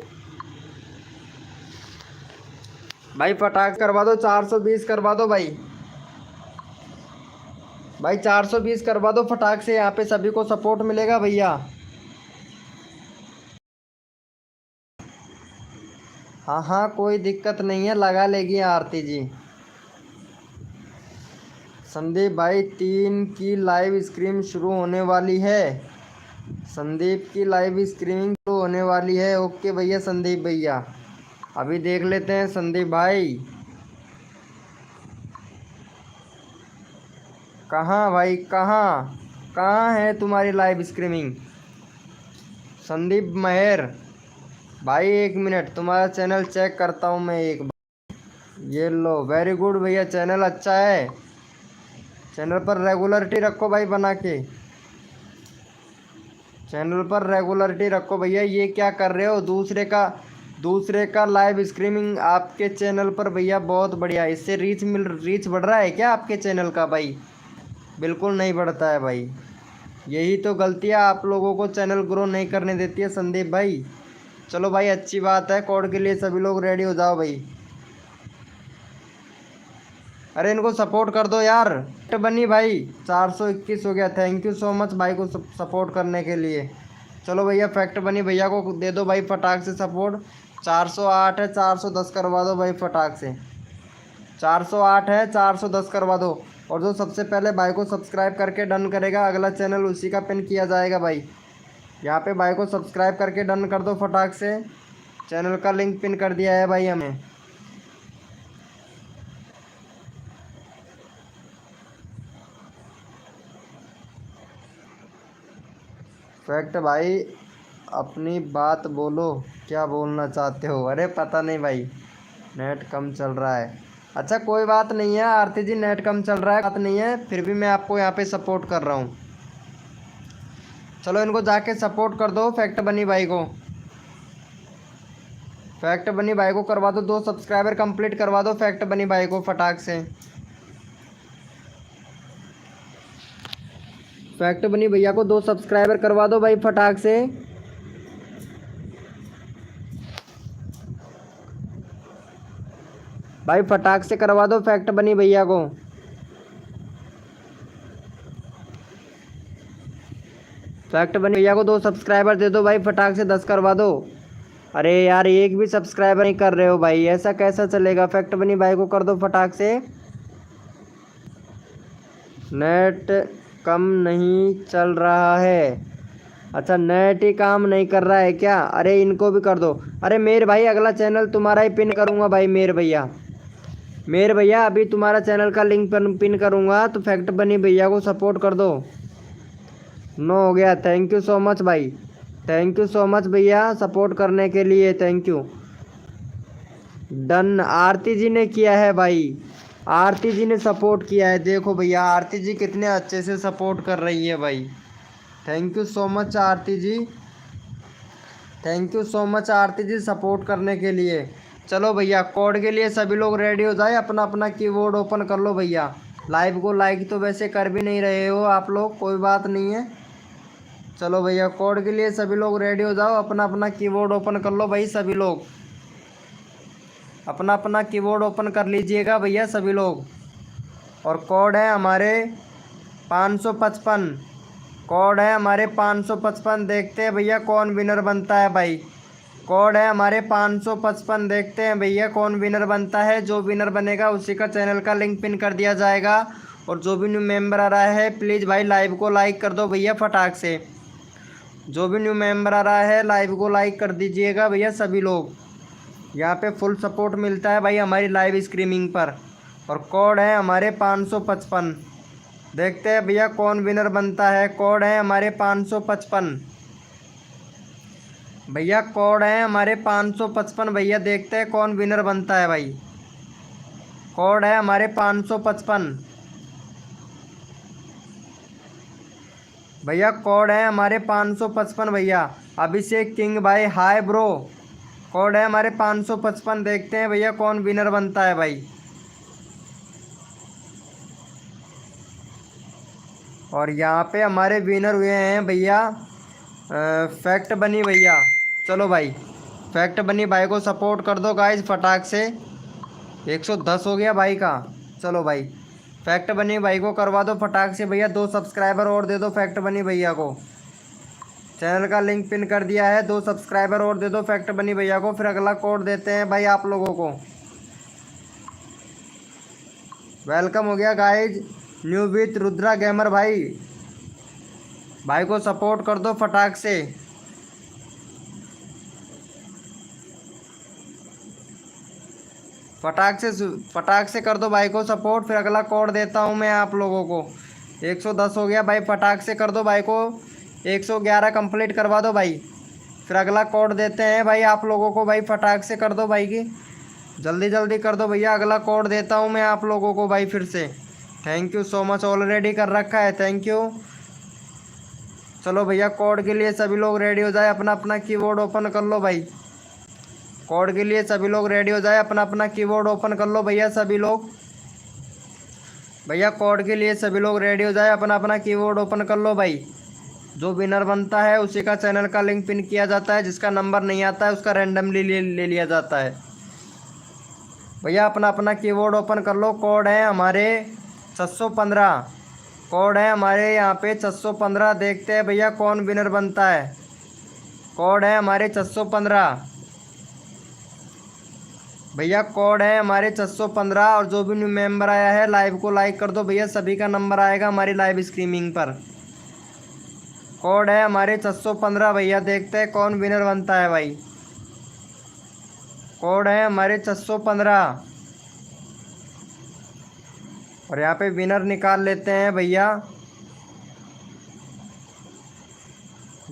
भाई फटाक करवा दो। 420 करवा दो भाई, भाई 420 करवा दो फटाक से, यहाँ पे सभी को सपोर्ट मिलेगा भैया। हाँ हाँ कोई दिक्कत नहीं है, लगा लेगी आरती जी। संदीप भाई 3 की लाइव स्ट्रीम शुरू होने वाली है, संदीप की लाइव स्ट्रीमिंग शुरू होने वाली है। ओके भैया संदीप भैया, अभी देख लेते हैं संदीप भाई। कहाँ भाई, कहाँ कहाँ है तुम्हारी लाइव स्ट्रीमिंग? संदीप मेहर भाई 1 मिनट, तुम्हारा चैनल चेक करता हूँ मैं एक बार। ये लो, वेरी गुड भैया, चैनल अच्छा है। चैनल पर रेगुलरिटी रखो भाई बना के, चैनल पर रेगुलरिटी रखो भैया। ये क्या कर रहे हो, दूसरे का लाइव स्ट्रीमिंग आपके चैनल पर भैया, बहुत बढ़िया। इससे रीच बढ़ रहा है क्या आपके चैनल का भाई? बिल्कुल नहीं बढ़ता है भाई, यही तो गलतियाँ आप लोगों को चैनल ग्रो नहीं करने देती है संदीप भाई। चलो भाई अच्छी बात है, कोड के लिए सभी लोग रेडी हो जाओ भाई। अरे इनको सपोर्ट कर दो यार। बनी भाई 421 हो गया, थैंक यू सो मच भाई को सपोर्ट करने के लिए। चलो भैया फैक्ट बनी भैया को दे दो भाई फटाक से सपोर्ट। 408 है, 410 करवा दो भाई फटाक से। 408 है, 410 करवा दो। और जो सबसे पहले भाई को सब्सक्राइब करके डन करेगा, अगला चैनल उसी का पिन किया जाएगा भाई। यहाँ पे भाई को सब्सक्राइब करके डन कर दो फटाक से, चैनल का लिंक पिन कर दिया है भाई हमें। फैक्ट भाई अपनी बात बोलो, क्या बोलना चाहते हो? अरे पता नहीं भाई, नेट कम चल रहा है। अच्छा कोई बात नहीं है आरती जी, नेट कम चल रहा है बात नहीं है, फिर भी मैं आपको यहाँ पे सपोर्ट कर रहा हूँ। चलो इनको जाके सपोर्ट कर दो फैक्ट बनी भाई को, फैक्ट बनी भाई को करवा दो। 2 सब्सक्राइबर कंप्लीट करवा दो फैक्ट बनी भाई को फटाक से। फैक्ट बनी भैया को 2 सब्सक्राइबर करवा दो भाई फटाक से। भाई फटाक से करवा दो फैक्ट बनी भैया को। फैक्ट बनी भैया को 2 सब्सक्राइबर दे दो भाई फटाक से, 10 करवा दो। अरे यार एक भी सब्सक्राइबर नहीं कर रहे हो भाई, ऐसा कैसा चलेगा? फैक्ट बनी भाई को कर दो फटाक से। नेट कम नहीं चल रहा है, अच्छा नेट ही काम नहीं कर रहा है क्या? अरे इनको भी कर दो। अरे मेर भाई अगला चैनल तुम्हारा ही पिन करूँगा भाई, मेर भैया अभी तुम्हारा चैनल का लिंक पिन करूँगा, तो फैक्ट बनी भैया को सपोर्ट कर दो। 9 हो गया, थैंक यू सो मच भाई, थैंक यू सो मच भैया सपोर्ट करने के लिए, थैंक यू। डन आरती जी ने किया है भाई, आरती जी ने सपोर्ट किया है। देखो भैया आरती जी कितने अच्छे से सपोर्ट कर रही है भाई, thank you so much Aarti ji, thank you so much Aarti ji support करने के लिए। चलो भैया कोड के लिए सभी लोग रेडी हो जाए, अपना अपना कीबोर्ड ओपन कर लो भैया। लाइव को लाइक तो वैसे कर भी नहीं रहे हो आप लोग, कोई बात नहीं है। चलो भैया कोड के लिए सभी लोग रेडी हो जाओ, अपना अपना कीबोर्ड ओपन कर लो भाई सभी लोग, अपना अपना कीबोर्ड ओपन कर लीजिएगा भैया सभी लोग। और कोड है हमारे 555, कोड है हमारे 555। देखते हैं भैया कौन विनर बनता है भाई, कोड है हमारे 555। देखते हैं भैया कौन विनर बनता है, जो विनर बनेगा उसी का चैनल का लिंक पिन कर दिया जाएगा। और जो भी न्यू मेंबर आ रहा है प्लीज़ भाई लाइव को लाइक कर दो भैया फटाक से, जो भी न्यू मेंबर आ रहा है लाइव को लाइक कर दीजिएगा भैया सभी लोग। यहाँ पे फुल सपोर्ट मिलता है भाई हमारी लाइव स्ट्रीमिंग पर। और कोड है हमारे 555। देखते हैं भैया कौन विनर बनता है, कोड है हमारे 555 भैया, कोड है हमारे 555 भैया। देखते हैं कौन विनर बनता है भाई, कोड है हमारे 555 भैया, कोड है हमारे 555 भैया। अभिषेक किंग भाई हाय ब्रो, कोड है हमारे 555। देखते हैं भैया कौन विनर बनता है भाई। और यहाँ पे हमारे विनर हुए हैं भैया फैक्ट बनी भैया। चलो भाई फैक्ट बनी भाई को सपोर्ट कर दो गाइस फटाक से। 110 हो गया भाई का। चलो भाई फैक्ट बनी भाई को करवा दो फटाक से भैया। 2 सब्सक्राइबर और दे दो फैक्ट बनी भैया को। चैनल का लिंक पिन कर दिया है। 2 सब्सक्राइबर और दे दो फैक्ट बनी भैया को। फिर अगला कोड देते हैं भाई आप लोगों को। वेलकम हो गया guys new with Rudra gamer भाई। भाई को सपोर्ट कर दो फटाक से। फटाक से कर दो भाई को सपोर्ट। फिर अगला कोड देता हूँ मैं आप लोगों को। 110 हो गया भाई फटाक से कर दो भाई को। 111 कंप्लीट करवा दो भाई। फिर अगला कोड देते हैं भाई आप लोगों को। भाई फटाक से कर दो भाई की। जल्दी जल्दी कर दो भैया। अगला कोड देता हूँ मैं आप लोगों को भाई फिर से। Thank you so much already कर रखा है। Thank you. चलो भैया कोड के लिए सभी लोग रेडी हो जाए। अपना अपना कीबोर्ड ओपन कर लो भाई। कोड के लिए सभी लोग रेडी हो जाए। अपना अपना कीबोर्ड ओपन कर लो भैया सभी लोग। भैया कोड के लिए सभी लोग रेडी हो जाए। अपना अपना कीबोर्ड ओपन कर लो भाई। जो विनर बनता है उसी का चैनल का लिंक पिन किया जाता है। जिसका नंबर नहीं आता है उसका रैंडमली ले लिया जाता है। भैया अपना अपना कीबोर्ड ओपन कर लो। कोड है हमारे 615। कोड है हमारे यहाँ पे 615। देखते हैं भैया कौन विनर बनता है। कोड है हमारे 615 भैया। कोड है हमारे 615। और जो भी न्यू मेंबर आया है लाइव को लाइक कर दो भैया। सभी का नंबर आएगा हमारी लाइव स्ट्रीमिंग पर। कोड है हमारे 615 भैया। देखते हैं कौन विनर बनता है भाई। कोड है हमारे 615। और यहाँ पे विनर निकाल लेते हैं भैया।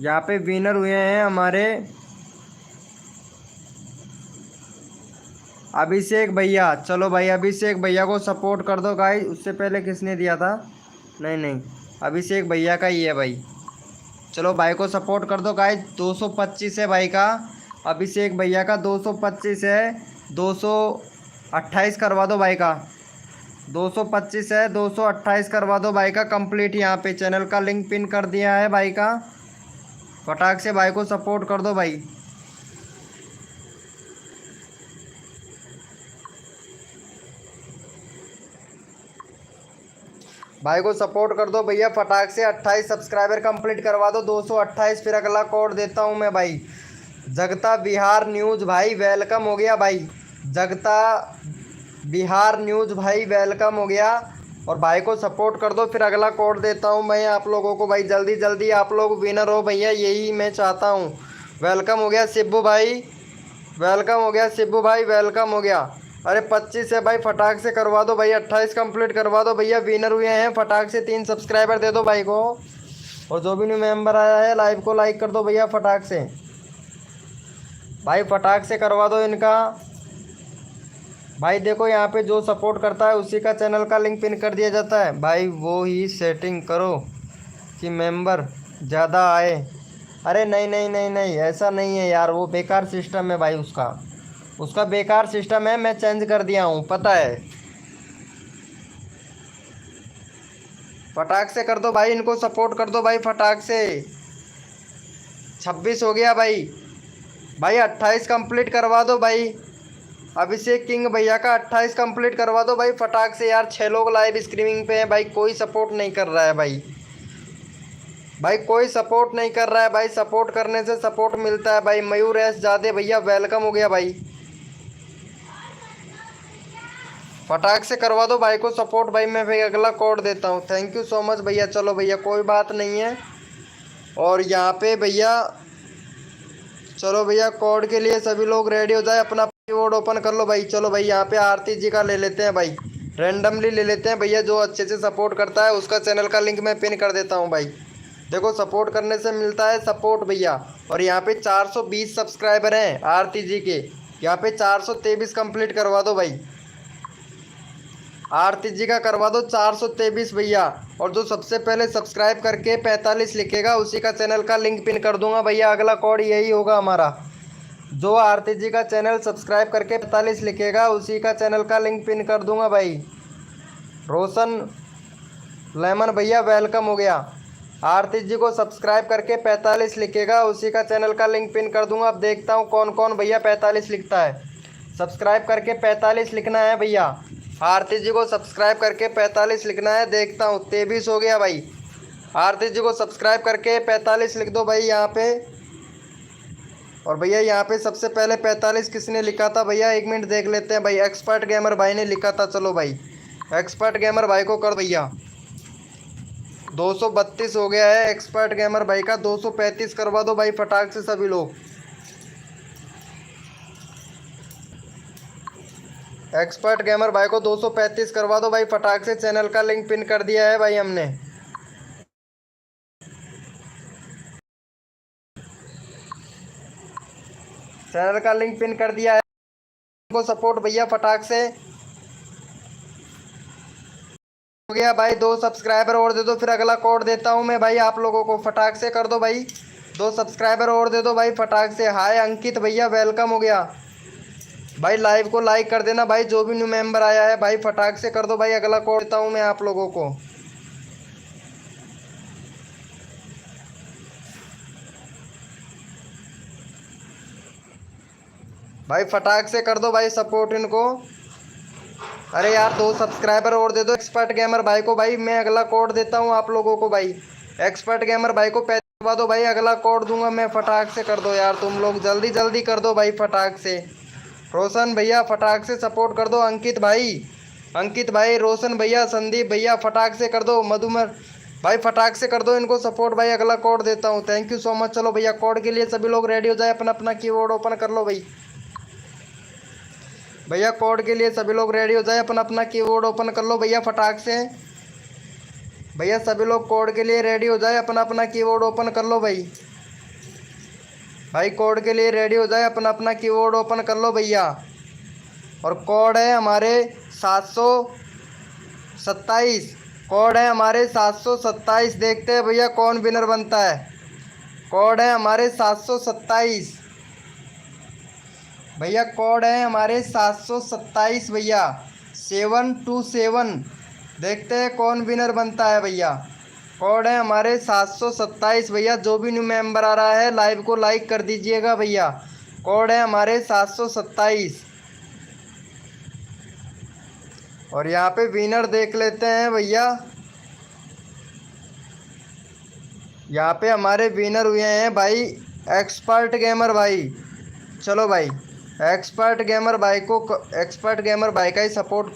यहाँ पे विनर हुए हैं हमारे अभिषेक भैया। चलो भाई अभिषेक भैया को सपोर्ट कर दो गाइस। उससे पहले किसने दिया था? नहीं अभिषेक भैया का ही है भाई। चलो भाई को सपोर्ट कर दो गाइस। 225 है भाई का। अभिषेक भैया का 225 है। 228 करवा दो भाई का। 225 है। 228 करवा दो भाई का कंप्लीट। यहाँ पे चैनल का लिंक पिन कर दिया है भाई का। फटाक से भाई को सपोर्ट कर दो भाई। भाई को सपोर्ट कर दो भैया फटाक से। 28 सब्सक्राइबर कंप्लीट करवा दो। 228। फिर अगला कोड देता हूँ मैं भाई। जगता बिहार न्यूज़ भाई वेलकम हो गया भाई। जगता बिहार न्यूज़ भाई वेलकम हो गया। और भाई को सपोर्ट कर दो। फिर अगला कोड देता हूँ मैं आप लोगों को भाई। जल्दी जल्दी आप लोग विनर हो भैया यही मैं चाहता हूँ। वेलकम हो गया शिब्बू भाई। वेलकम हो गया शिब्बू भाई। वेलकम हो गया। अरे 25 है भाई फटाक से करवा दो भाई। 28 कंप्लीट करवा दो भैया। विनर हुए हैं फटाक से। 3 सब्सक्राइबर दे दो भाई को। और जो भी न्यू मेंबर आया है लाइव को लाइक कर दो भैया फटाक से। भाई फटाक से करवा दो इनका। भाई देखो यहाँ पे जो सपोर्ट करता है उसी का चैनल का लिंक पिन कर दिया जाता है भाई। वो ही सेटिंग करो कि मेंबर ज़्यादा आए। अरे नहीं ऐसा नहीं है यार। वो बेकार सिस्टम है भाई। उसका बेकार सिस्टम है। मैं चेंज कर दिया हूँ पता है। फटाक से कर दो भाई। इनको सपोर्ट कर दो भाई फटाक से। 26 हो गया भाई। भाई 28 कंप्लीट करवा दो भाई। अभिषेक किंग भैया का 28 कंप्लीट करवा दो भाई फटाक से। यार 6 लोग लाइव स्ट्रीमिंग पे हैं भाई। कोई सपोर्ट नहीं कर रहा है भाई। भाई कोई सपोर्ट नहीं कर रहा है भाई। सपोर्ट करने से सपोर्ट मिलता है भाई। मयूर एस जादे भैया वेलकम हो गया भाई। फटाक से करवा दो भाई को सपोर्ट भाई। मैं भाई अगला कोड देता हूँ। थैंक यू सो मच भैया। चलो भैया कोई बात नहीं है। और यहाँ पे भैया चलो भैया कोड के लिए सभी लोग रेडी हो जाए। अपना कीबोर्ड ओपन कर लो भाई। चलो भाई यहाँ पे आरती जी का ले लेते हैं भाई। रैंडमली ले लेते हैं भैया। जो अच्छे से सपोर्ट करता है उसका चैनल का लिंक मैं पिन कर देता हूँ भाई। देखो सपोर्ट करने से मिलता है सपोर्ट भैया। और यहाँ पे 420 सब्सक्राइबर हैं आरती जी के। यहाँ पे 423 कंप्लीट करवा दो भाई। आरती जी का करवा दो 423 भैया। और जो सबसे पहले सब्सक्राइब करके 45 लिखेगा उसी का चैनल का लिंक पिन कर दूंगा भैया। अगला कोड यही होगा हमारा। जो आरती जी का चैनल सब्सक्राइब करके 45 लिखेगा उसी का चैनल का लिंक पिन कर दूंगा भाई। रोशन लेमन भैया वेलकम हो गया। आरती जी को सब्सक्राइब करके 45 लिखेगा उसी का चैनल का लिंक पिन कर दूंगा। अब देखता हूँ कौन कौन भैया 45 लिखता है। सब्सक्राइब करके 45 लिखना है भैया। आरती जी को सब्सक्राइब करके 45 लिखना है। देखता हूँ 23 हो गया भाई। आरती जी को सब्सक्राइब करके 45 लिख दो भाई यहाँ पे। और भैया यहाँ पे सबसे पहले 45 किसने लिखा था भैया, 1 मिनट देख लेते हैं भाई। एक्सपर्ट गेमर भाई ने लिखा था। चलो भाई एक्सपर्ट गेमर भाई को कर भैया। 232 हो गया है एक्सपर्ट गेमर भाई का। 235 करवा दो भाई फटाक से सभी लोग। एक्सपर्ट गेमर भाई को 235 करवा दो भाई फटाक से। चैनल का लिंक पिन कर दिया है भाई हमने। चैनल का लिंक पिन कर दिया है को सपोर्ट भैया फटाक से। हो गया भाई। 2 सब्सक्राइबर और दे दो फिर अगला कोड देता हूँ मैं भाई आप लोगों को। फटाक से कर दो भाई। 2 सब्सक्राइबर और दे दो भाई फटाक से। हाय अंकित भैया वेलकम हो गया भाई। लाइव को लाइक कर देना भाई जो भी न्यू मेंबर आया है भाई। फटाक से कर दो भाई। अगला कोड देता हूँ मैं आप लोगों को। भाई फटाक से कर दो भाई सपोर्ट इनको। अरे यार 2 सब्सक्राइबर और दे दो एक्सपर्ट गेमर भाई को भाई। मैं अगला कोड देता हूँ आप लोगों को भाई। एक्सपर्ट गेमर भाई को पैसे करवा दो भाई। अगला कोड दूंगा मैं। फटाक से कर दो यार तुम लोग, जल्दी जल्दी कर दो भाई फटाक से। रोशन भैया फटाक से सपोर्ट कर दो। अंकित भाई, रोशन भैया, संदीप भैया फटाक से कर दो। मधुमर भाई फटाक से कर दो इनको सपोर्ट भाई। अगला कोड देता हूँ। Thank you so much. चलो भैया कोड के लिए सभी लोग रेडी हो जाए। अपना अपना कीबोर्ड ओपन कर लो भाई। भैया कोड के लिए सभी लोग रेडी हो जाए। अपना अपना कीबोर्ड ओपन कर लो भैया फटाक से। भैया सभी लोग कोड के लिए रेडी हो जाए। अपना अपना कीबोर्ड ओपन कर लो भाई। भाई कोड के लिए रेडी हो जाए। अपना अपना कीबोर्ड ओपन कर लो भैया। और कोड है हमारे 727। कोड है हमारे 727। देखते हैं भैया कौन विनर बनता है। कोड है हमारे 727 भैया। कोड है हमारे 727 भैया, 727। देखते हैं कौन विनर बनता है भैया। कोड है हमारे 727 भैया। जो भी न्यू मेंबर आ रहा है लाइव को लाइक कर दीजिएगा भैया। कोड है हमारे 727। और यहाँ पे विनर देख लेते हैं भैया। यहाँ पे हमारे विनर हुए हैं भाई एक्सपर्ट गेमर भाई। चलो भाई एक्सपर्ट गेमर भाई का ही सपोर्ट।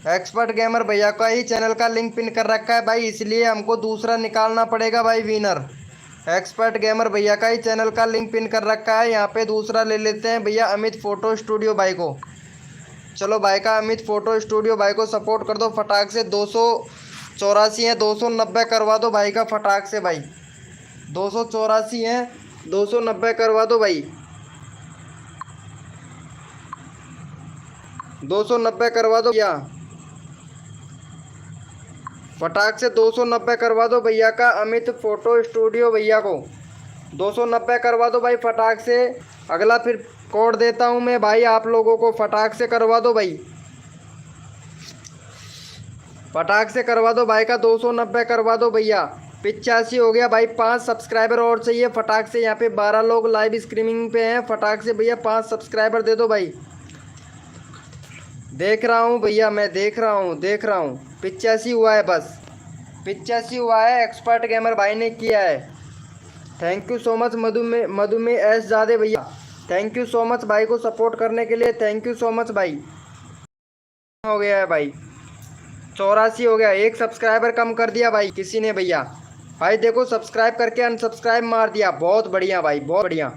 एक्सपर्ट गेमर भैया का ही चैनल का लिंक पिन कर रखा है भाई, इसलिए हमको दूसरा निकालना पड़ेगा भाई विनर। एक्सपर्ट गेमर भैया का ही चैनल का लिंक पिन कर रखा है। यहाँ पे दूसरा ले लेते हैं भैया अमित फ़ोटो स्टूडियो भाई को। चलो भाई का अमित फ़ोटो स्टूडियो भाई को सपोर्ट कर दो फटाक से। 284 है, 290 करवा दो भाई का फटाक से भाई। 284 है, 290 करवा दो भाई। 290 करवा दो भैया फटाक से। 290 करवा दो भैया का अमित फ़ोटो स्टूडियो भैया को। 290 करवा दो भाई फटाक से। अगला फिर कोड देता हूँ मैं भाई आप लोगों को। फटाक से करवा दो भाई। फटाक से करवा दो भाई का 290 करवा दो भैया। 85 हो गया भाई। 5 सब्सक्राइबर और चाहिए फटाक से। यहाँ पे 12 लोग लाइव स्ट्रीमिंग पे हैं। फटाक से भैया 5 सब्सक्राइबर दे दो भाई। देख रहा हूँ भैया, मैं देख रहा हूँ 85 हुआ है बस। 85 हुआ है। एक्सपर्ट गेमर भाई ने किया है। थैंक यू सो मच मधुमेह एस ज़्यादा भैया। थैंक यू सो मच भाई को सपोर्ट करने के लिए। थैंक यू सो मच भाई। हो गया है भाई 84 हो गया। 1 सब्सक्राइबर कम कर दिया भाई किसी ने भैया। भाई देखो सब्सक्राइब करके अनसब्सक्राइब मार दिया। बहुत बढ़िया भाई, बहुत बढ़िया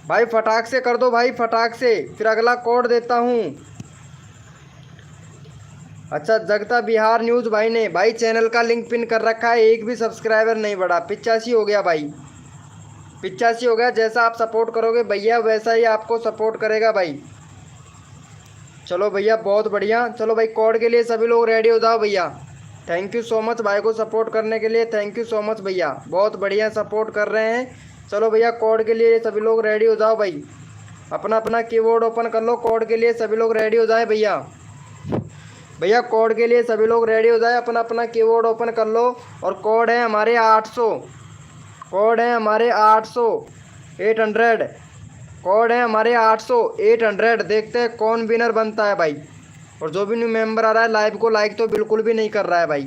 भाई। फटाक से कर दो भाई फटाक से। फिर अगला कोड देता हूँ। अच्छा जगता बिहार न्यूज़ भाई ने भाई चैनल का लिंक पिन कर रखा है। 1 भी सब्सक्राइबर नहीं बढ़ा। 85 हो गया भाई। 85 हो गया। जैसा आप सपोर्ट करोगे भैया वैसा ही आपको सपोर्ट करेगा भाई। चलो भैया बहुत बढ़िया। चलो भाई कोड के लिए सभी लोग रेडी हो जाओ भैया। थैंक यू सो मच भाई को सपोर्ट करने के लिए। थैंक यू सो मच भैया, बहुत बढ़िया सपोर्ट कर रहे हैं। चलो भैया कोड के लिए सभी लोग रेडी हो जाओ भाई, अपना अपना कीबोर्ड ओपन कर लो। कोड के लिए सभी लोग रेडी हो जाए भैया। भैया कोड के लिए सभी लोग रेडी हो जाए, अपना अपना कीबोर्ड ओपन कर लो। और कोड है हमारे 800, कोड है हमारे 800 800, कोड है हमारे 800 800। देखते हैं कौन विनर बनता है भाई। और जो भी न्यू मेंबर आ रहा है लाइव को लाइक तो बिल्कुल भी नहीं कर रहा है भाई।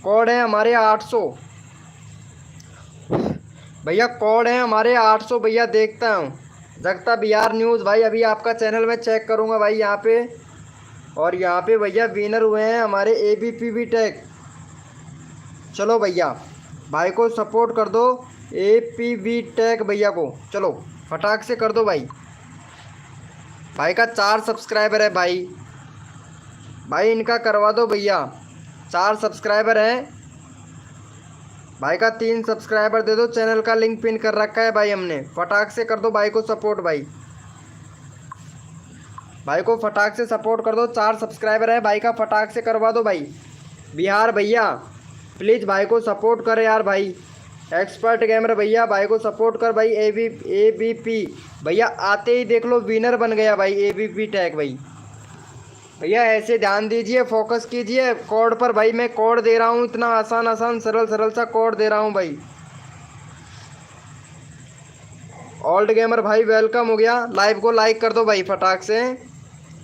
कोड है हमारे 800 भैया, कोड है हमारे 800 भैया। देखता हूँ जगता बिहार न्यूज़ भाई, अभी आपका चैनल में चेक करूँगा भाई यहाँ पे। और यहाँ पे भैया विनर हुए हैं हमारे ABPV टेक। चलो भैया भाई को सपोर्ट कर दो, APV टेक भैया को, चलो फटाक से कर दो भाई। भाई का 4 सब्सक्राइबर है भाई, भाई इनका करवा दो भैया। 4 सब्सक्राइबर हैं भाई का, 3 सब्सक्राइबर दे दो। चैनल का लिंक पिन कर रखा है भाई हमने, फटाक से कर दो भाई को सपोर्ट भाई। भाई को फटाक से सपोर्ट कर दो, 4 सब्सक्राइबर है भाई का, फटाक से करवा दो भाई। बिहार भैया प्लीज़ भाई को सपोर्ट कर यार भाई। एक्सपर्ट गेमर भैया भाई को सपोर्ट कर भाई। ABP भैया आते ही देख लो विनर बन गया भाई ABP टैग भाई। भैया ऐसे ध्यान दीजिए, फोकस कीजिए कोड पर भाई। मैं कोड दे रहा हूँ, इतना आसान आसान सरल सरल सा कोड दे रहा हूँ भाई। ओल्ड गेमर भाई वेलकम हो गया, लाइव को लाइक कर दो भाई फटाक से।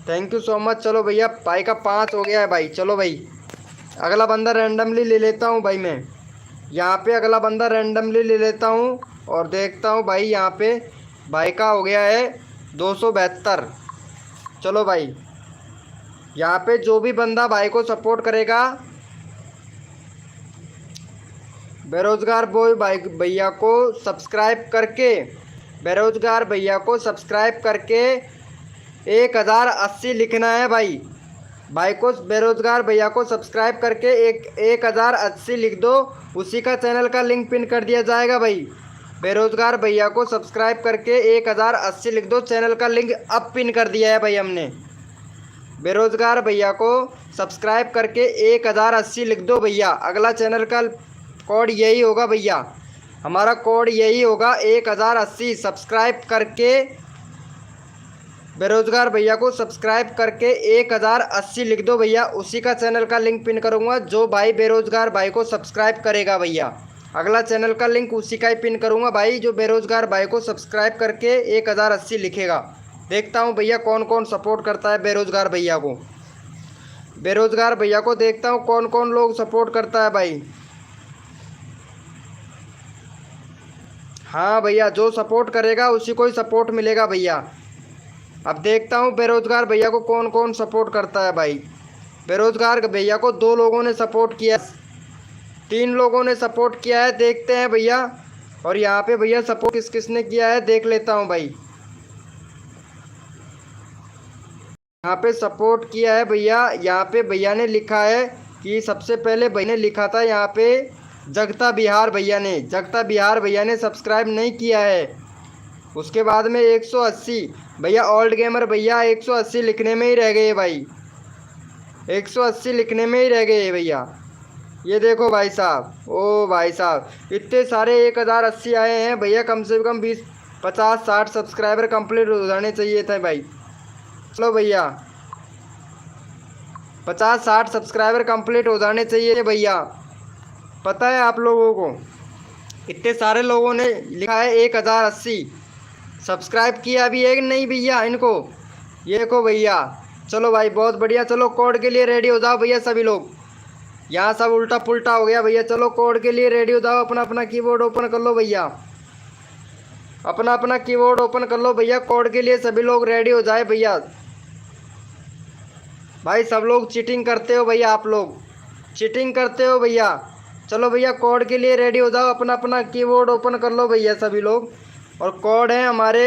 Thank you so much. चलो भैया भाई का 5 हो गया है भाई। चलो भाई अगला बंदा रैंडमली ले लेता हूँ भाई मैं यहाँ पे, अगला बंदा रैंडमली ले लेता हूँ और देखता हूँ भाई। यहाँ पे भाई का हो गया है 272। चलो भाई यहाँ पे जो भी बंदा भाई को सपोर्ट करेगा, बेरोजगार बॉय भाई भैया को सब्सक्राइब करके, बेरोजगार भैया को सब्सक्राइब करके 1080 लिखना है भाई। भाई को बेरोजगार भैया को सब्सक्राइब करके 1080 लिख दो, उसी का चैनल का लिंक पिन कर दिया जाएगा भाई। बेरोजगार भैया को सब्सक्राइब करके 1080 लिख दो, चैनल का लिंक अब पिन कर दिया है भाई हमने। बेरोजगार भैया को सब्सक्राइब करके 1080 लिख दो भैया। अगला चैनल का कोड यही होगा भैया, हमारा कोड यही होगा 1080। सब्सक्राइब करके बेरोजगार भैया को सब्सक्राइब करके 1080 लिख दो भैया, उसी का चैनल का लिंक पिन करूँगा। जो भाई बेरोजगार भाई को सब्सक्राइब करेगा भैया, अगला चैनल का लिंक उसी का ही पिन करूँगा भाई, जो बेरोजगार भाई को सब्सक्राइब करके 1080 लिखेगा। देखता हूँ भैया कौन कौन सपोर्ट करता है बेरोजगार भैया को। बेरोजगार भैया को देखता हूँ कौन कौन लोग सपोर्ट करता है भाई। हाँ भैया जो सपोर्ट करेगा उसी को ही सपोर्ट मिलेगा भैया। अब देखता हूँ बेरोजगार भैया को कौन कौन सपोर्ट करता है भाई। बेरोजगार भैया को 2 लोगों ने सपोर्ट किया, 3 लोगों ने सपोर्ट किया है। देखते हैं भैया, और यहाँ पे भैया सपोर्ट किस किसने किया है देख लेता हूँ भाई। यहाँ पे सपोर्ट किया है भैया, यहाँ पे भैया ने लिखा है कि सबसे पहले भैया ने लिखा था यहाँ पे जगता बिहार भैया ने, जगता बिहार भैया ने सब्सक्राइब नहीं किया है। उसके बाद में 180 भैया ओल्ड गेमर भैया 180 लिखने में ही रह गए भाई, 180 लिखने में ही रह गए भैया। ये देखो भाई साहब, ओ भाई साहब इतने सारे 1080 आए हैं भैया। कम से कम 50-60 सब्सक्राइबर कंप्लीट हो जाने चाहिए थे भाई। चलो भैया 50-60 सब्सक्राइबर कंप्लीट हो जाने चाहिए भैया। पता है आप लोगों को इतने सारे लोगों ने लिखा है 1080 सब्सक्राइब किया अभी एक नहीं भैया इनको। ये देखो भैया, चलो भाई बहुत बढ़िया। चलो कोड के लिए रेडी हो जाओ भैया सभी लोग। यहाँ सब उल्टा पुल्टा हो गया भैया। चलो कोड के लिए रेडी हो जाओ, अपना अपना कीबोर्ड ओपन कर लो भैया, अपना अपना कीबोर्ड ओपन कर लो भैया। कोड के लिए सभी लोग रेडी हो जाए भैया। भाई सब लोग चीटिंग करते हो भैया, आप लोग चीटिंग करते हो भैया। चलो भैया कोड के लिए रेडी हो जाओ, अपना अपना कीबोर्ड ओपन कर लो भैया सभी लोग। और कोड है हमारे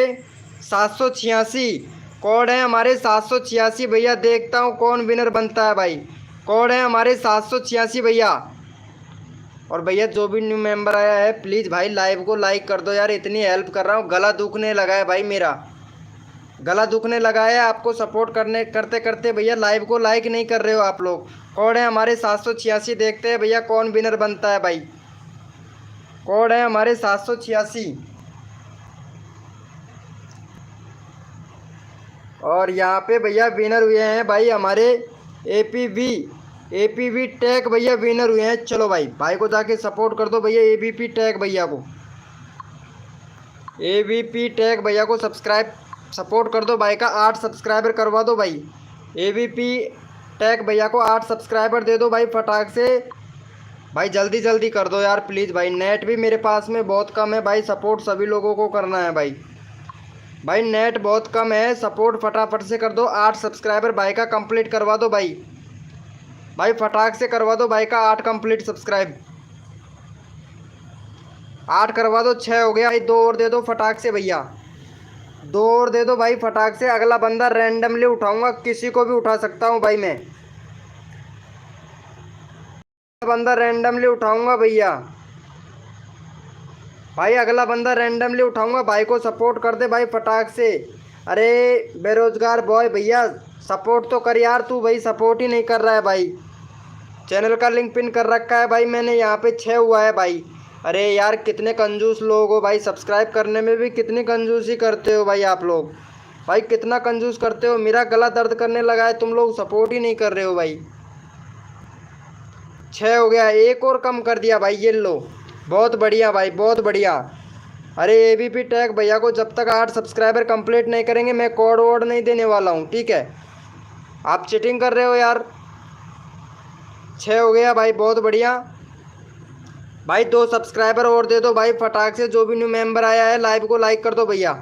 786, कोड है हमारे 786 भैया। देखता हूँ कौन विनर बनता है भाई। कोड है हमारे 786 भैया। और भैया जो भी न्यू मेंबर आया है प्लीज़ भाई लाइव को लाइक कर दो यार, इतनी हेल्प कर रहा हूँ। गला दुखने लगा है भाई, मेरा गला दुखने लगा है आपको सपोर्ट करने करते करते भैया। लाइव को लाइक नहीं कर रहे हो आप लोग। कोड है हमारे 786, देखते हैं भैया कौन विनर बनता है भाई। कोड है हमारे 786। और यहाँ पे भैया विनर हुए हैं भाई हमारे एपीवी टैग भैया विनर हुए हैं। चलो भाई, भाई को जाके सपोर्ट कर दो भैया, एबीपी टैग भैया को, एबीपी टैग भैया को सपोर्ट कर दो। भाई का 8 सब्सक्राइबर करवा दो भाई। एबीपी टैग भैया को 8 सब्सक्राइबर दे दो भाई फटाक से। भाई जल्दी जल्दी कर दो यार प्लीज़ भाई, नेट भी मेरे पास में बहुत कम है भाई, सपोर्ट सभी लोगों को करना है भाई। भाई नेट बहुत कम है, सपोर्ट फटाफट से कर दो। 8 सब्सक्राइबर भाई का कंप्लीट करवा दो भाई, भाई फटाक से करवा दो भाई का 8 कंप्लीट सब्सक्राइब। 8 करवा दो, 6 हो गया भाई, 2 और दे दो फटाक से भैया, 2 और दे दो भाई फटाक से। अगला बंदा रैंडमली उठाऊंगा, किसी को भी उठा सकता हूँ भाई, मैं बंदा रैंडमली उठाऊंगा भैया, भाई अगला बंदा रैंडमली उठाऊंगा। भाई को सपोर्ट कर दे भाई फटाक से। अरे बेरोजगार बॉय भैया सपोर्ट तो कर यार तू, भाई सपोर्ट ही नहीं कर रहा है भाई। चैनल का लिंक पिन कर रखा है भाई मैंने, यहाँ पे 6 हुआ है भाई। अरे यार कितने कंजूस लोग हो भाई, सब्सक्राइब करने में भी कितनी कंजूसी करते हो भाई आप लोग, भाई कितना कंजूस करते हो। मेरा गला दर्द करने लगा है, तुम लोग सपोर्ट ही नहीं कर रहे हो भाई। 6 हो गया, एक और कम कर दिया भाई, ये लो, बहुत बढ़िया भाई बहुत बढ़िया। अरे एबीपी टैग भैया को जब तक 8 सब्सक्राइबर कंप्लीट नहीं करेंगे मैं कोड वोड नहीं देने वाला हूँ, ठीक है। आप चीटिंग कर रहे हो यार। 6 हो गया भाई, बहुत बढ़िया भाई। 2 सब्सक्राइबर और दे दो भाई फटाक से। जो भी न्यू मेंबर आया है लाइव को लाइक कर दो भैया,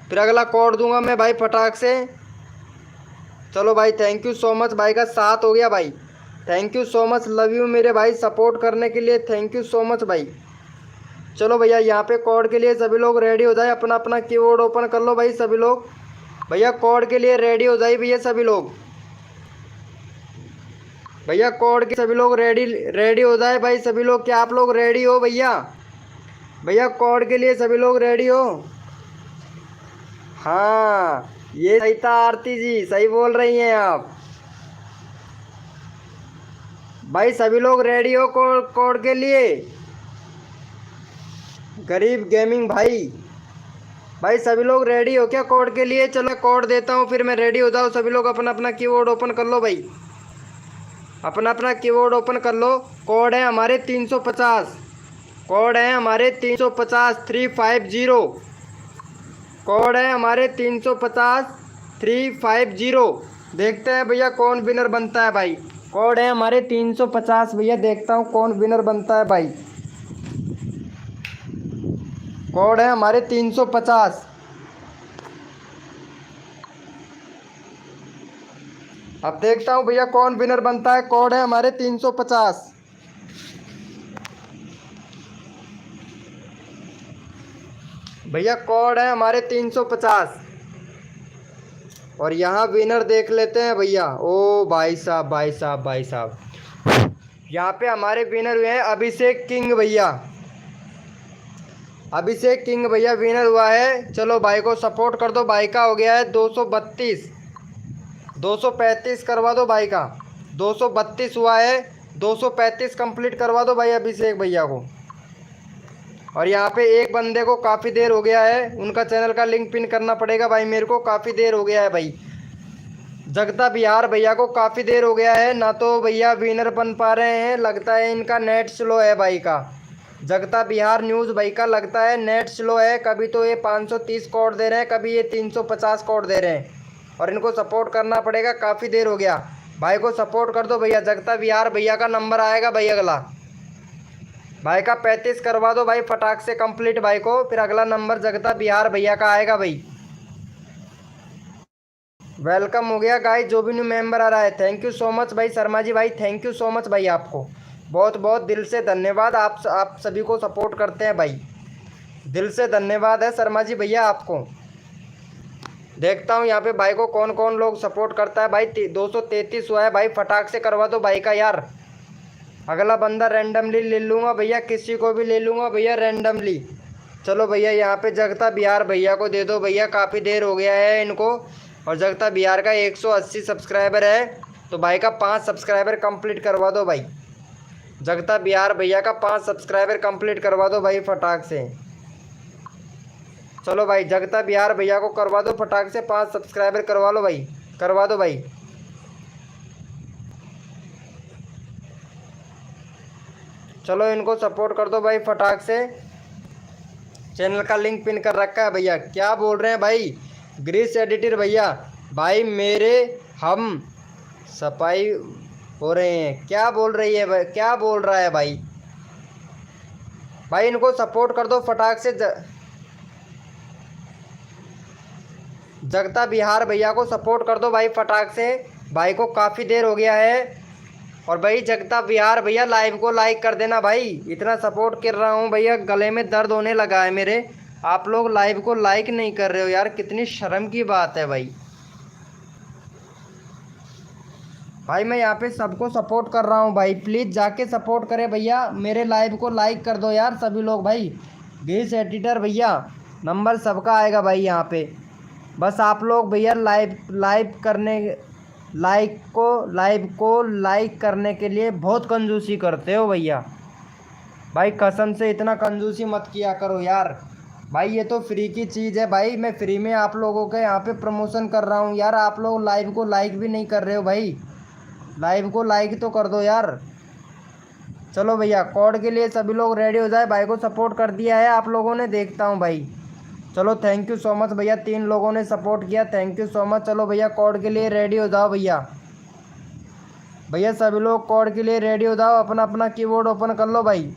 फिर अगला कोड दूंगा मैं भाई फटाक से। चलो भाई थैंक यू सो मच भाई का 7 हो गया भाई, thank you so much, love you मेरे भाई सपोर्ट करने के लिए, थैंक यू सो मच भाई। चलो भैया यहाँ पे कोड के लिए सभी लोग रेडी हो जाए, अपना अपना कीबोर्ड ओपन कर लो भाई सभी लोग। भैया कोड के लिए रेडी हो जाए भैया सभी लोग, भैया कोड के सभी लोग रेडी हो जाए भाई सभी लोग। क्या आप लोग रेडी हो भैया? भैया कोड के लिए सभी लोग रेडी हो? हाँ ये सही था आरती जी, सही बोल रही हैं आप भाई। सभी लोग रेडी हो कोड के लिए? गरीब गेमिंग भाई, भाई सभी लोग रेडी हो क्या कोड के लिए? चलो कोड देता हूँ फिर मैं, रेडी हो जाओ सभी लोग, अपना अपना कीबोर्ड ओपन कर लो भाई, अपना अपना कीबोर्ड ओपन कर लो। कोड है हमारे 350, कोड है हमारे 350 350, कोड है हमारे 350 350। देखते हैं भैया कौन विनर बनता है भाई। कोड है हमारे 350 भैया, देखता हूँ कौन विनर बनता है भाई। कोड है हमारे 350, अब देखता हूँ भैया कौन विनर बनता है। कोड है हमारे 350, भैया कोड है हमारे 350। और यहाँ विनर देख लेते हैं भैया। ओ भाई साहब भाई साहब भाई साहब, यहाँ पे हमारे विनर हुए हैं अभिषेक किंग भैया, अभिषेक किंग भैया विनर हुआ है। चलो भाई को सपोर्ट कर दो, भाई का हो गया है 232, 235 करवा दो भाई का, 232 हुआ है, 235 कंप्लीट करवा दो भाई अभिषेक भैया को। और यहाँ पे एक बंदे को काफ़ी देर हो गया है, उनका चैनल का लिंक पिन करना पड़ेगा भाई मेरे को, काफ़ी देर हो गया है भाई। जगता बिहार भैया को काफ़ी देर हो गया है ना, तो भैया विनर बन पा रहे हैं, लगता है इनका नेट स्लो है भाई का। जगता बिहार न्यूज़ भाई का लगता है नेट स्लो है, कभी तो ये 530 कोड दे रहे हैं, कभी ये 350 कोड दे रहे हैं, और इनको सपोर्ट करना पड़ेगा, काफ़ी देर हो गया। भाई को सपोर्ट कर दो भैया। जगता बिहार भैया का नंबर आएगा भाई अगला, भाई का 35 करवा दो भाई फटाक से कंप्लीट भाई को, फिर अगला नंबर जगता बिहार भैया का आएगा भाई। वेलकम हो गया गाइस, जो भी न्यू मेंबर आ रहा है, थैंक यू सो मच भाई शर्मा जी भाई, थैंक यू सो मच भाई, आपको बहुत बहुत दिल से धन्यवाद। आप सभी को सपोर्ट करते हैं भाई, दिल से धन्यवाद है शर्मा जी भैया आपको। देखता हूँ यहाँ पे भाई को कौन कौन लोग सपोर्ट करता है भाई। 233 हुआ है भाई, फटाक से करवा दो भाई का यार। अगला बंदा रैंडमली ले लूँगा भैया, किसी को भी ले लूँगा भैया रैंडमली। चलो भैया यहाँ पे जगता बिहार भैया को दे दो भैया, काफ़ी देर हो गया है इनको। और जगता बिहार का 180 सब्सक्राइबर है, तो भाई का 5 सब्सक्राइबर कंप्लीट करवा दो भाई। जगता बिहार भैया का 5 सब्सक्राइबर कंप्लीट करवा दो भाई फटाक से। चलो भाई जगता बिहार भैया को करवा दो फटाक से 5 सब्सक्राइबर करवा लो भाई, करवा दो भाई। चलो इनको सपोर्ट कर दो भाई फटाक से। चैनल का लिंक पिन कर रखा है भैया। क्या बोल रहे हैं भाई ग्रीस एडिटर भैया, भाई मेरे हम सफाई हो रहे हैं। क्या बोल रही है भाई, क्या बोल रहा है भाई? भाई इनको सपोर्ट कर दो फटाक से। जगता बिहार भैया को सपोर्ट कर दो भाई फटाक से। भाई को काफ़ी देर हो गया है। और भाई जगता बिहार भैया लाइव को लाइक कर देना भाई। इतना सपोर्ट कर रहा हूँ भैया, गले में दर्द होने लगा है मेरे। आप लोग लाइव को लाइक नहीं कर रहे हो यार, कितनी शर्म की बात है भाई। भाई मैं यहाँ पे सबको सपोर्ट कर रहा हूँ भाई, प्लीज़ जाके सपोर्ट करें भैया। मेरे लाइव को लाइक कर दो यार सभी लोग भाई। ग्रीस एडिटर भैया नंबर सबका आएगा भाई यहाँ पे। बस आप लोग भैया लाइव को लाइक करने के लिए बहुत कंजूसी करते हो भैया। भाई कसम से इतना कंजूसी मत किया करो यार। भाई ये तो फ्री की चीज़ है भाई, मैं फ्री में आप लोगों के यहाँ पे प्रमोशन कर रहा हूँ यार। आप लोग लाइव को लाइक भी नहीं कर रहे हो भाई। लाइव को लाइक तो कर दो यार। चलो भैया कोड के लिए सभी लोग रेडी हो जाए। भाई को सपोर्ट कर दिया है आप लोगों ने, देखता हूँ भाई। चलो थैंक यू सो मच भैया, 3 लोगों ने सपोर्ट किया, थैंक यू सो मच। चलो भैया कोड के लिए रेडी हो जाओ भैया। भैया सभी लोग कोड के लिए रेडी हो जाओ। अपना अपना कीबोर्ड ओपन कर लो भाई।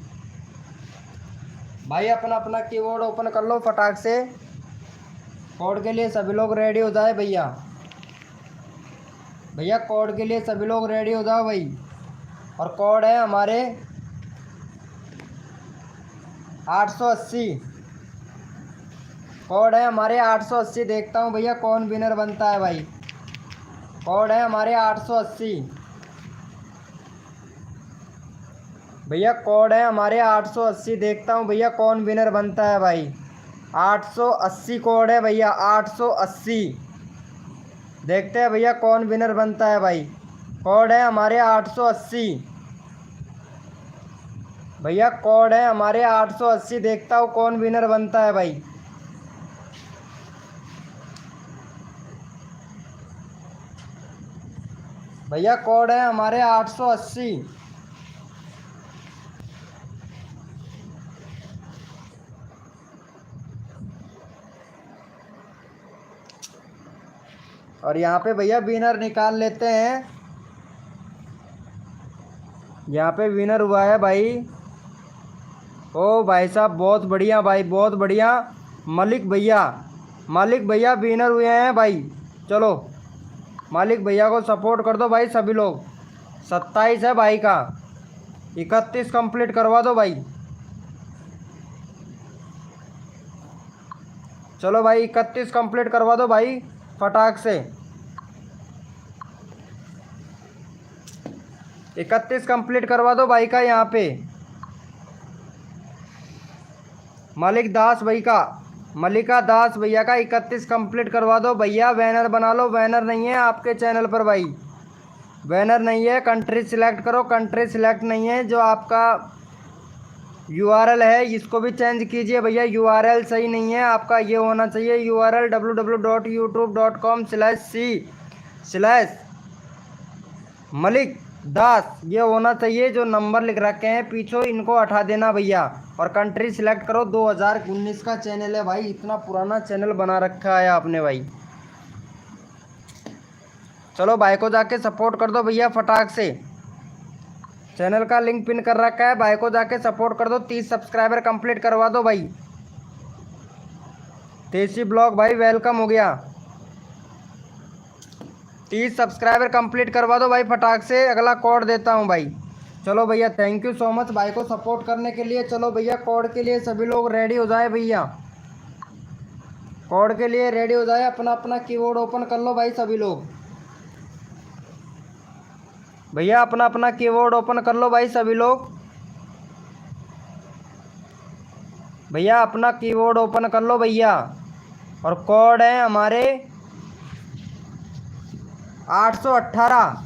भाई अपना अपना कीबोर्ड ओपन कर लो फटाक से। कोड के लिए सभी लोग रेडी हो जाए भैया। भैया कोड के लिए सभी लोग रेडी हो जाओ भाई। और कोड है हमारे 880। कोड है हमारे 880। देखता हूँ भैया कौन विनर बनता है भाई। कोड है हमारे 880 भैया। कोड है हमारे 880। देखता हूँ भैया कौन विनर बनता है भाई। 880 कोड है भैया, 880। देखते हैं भैया कौन विनर बनता है भाई। कोड है हमारे 880 भैया। कोड है हमारे 880। देखता हूँ कौन विनर बनता है भाई। भैया कोड है हमारे 880। और यहाँ पे भैया विनर निकाल लेते हैं। यहाँ पे विनर हुआ है भाई। ओ भाई साहब बहुत बढ़िया भाई, बहुत बढ़िया। मलिक भैया विनर हुए हैं भाई। चलो मालिक भैया को सपोर्ट कर दो भाई सभी लोग। 27 है भाई का, 31 कंप्लीट करवा दो भाई। चलो भाई 31 कंप्लीट करवा दो भाई फटाक से। 31 कंप्लीट करवा दो भाई का यहाँ पे। मलिका दास भैया का 31 कंप्लीट करवा दो भैया। बैनर बना लो। बैनर नहीं है आपके चैनल पर भाई, बैनर नहीं है। कंट्री सिलेक्ट करो, कंट्री सिलेक्ट नहीं है। जो आपका यूआरएल है इसको भी चेंज कीजिए भैया। यूआरएल सही नहीं है आपका, ये होना चाहिए यूआरएल www.youtube.com/c/मलिक दास, ये होना चाहिए। जो नंबर लिख रखे हैं पीछे इनको हटा देना भैया। और कंट्री सिलेक्ट करो। 2019 का चैनल है भाई, इतना पुराना चैनल बना रखा है आपने भाई। चलो भाई को जाके सपोर्ट कर दो भैया फटाक से। चैनल का लिंक पिन कर रखा है, भाई को जाके सपोर्ट कर दो। 30 सब्सक्राइबर कंप्लीट करवा दो भाई। तेजी ब्लॉग भाई वेलकम हो गया। 30 सब्सक्राइबर कंप्लीट करवा दो भाई फटाक से। अगला कोड देता हूँ भाई। चलो भैया थैंक यू सो मच भाई को सपोर्ट करने के लिए। चलो भैया कोड के लिए सभी लोग रेडी हो जाए भैया। कोड के लिए रेडी हो जाए। अपना अपना कीबोर्ड ओपन कर लो भाई सभी लोग। भैया अपना अपना कीबोर्ड ओपन कर लो भाई सभी लोग। भैया अपना कीबोर्ड ओपन कर लो भैया। और कोड है हमारे 818।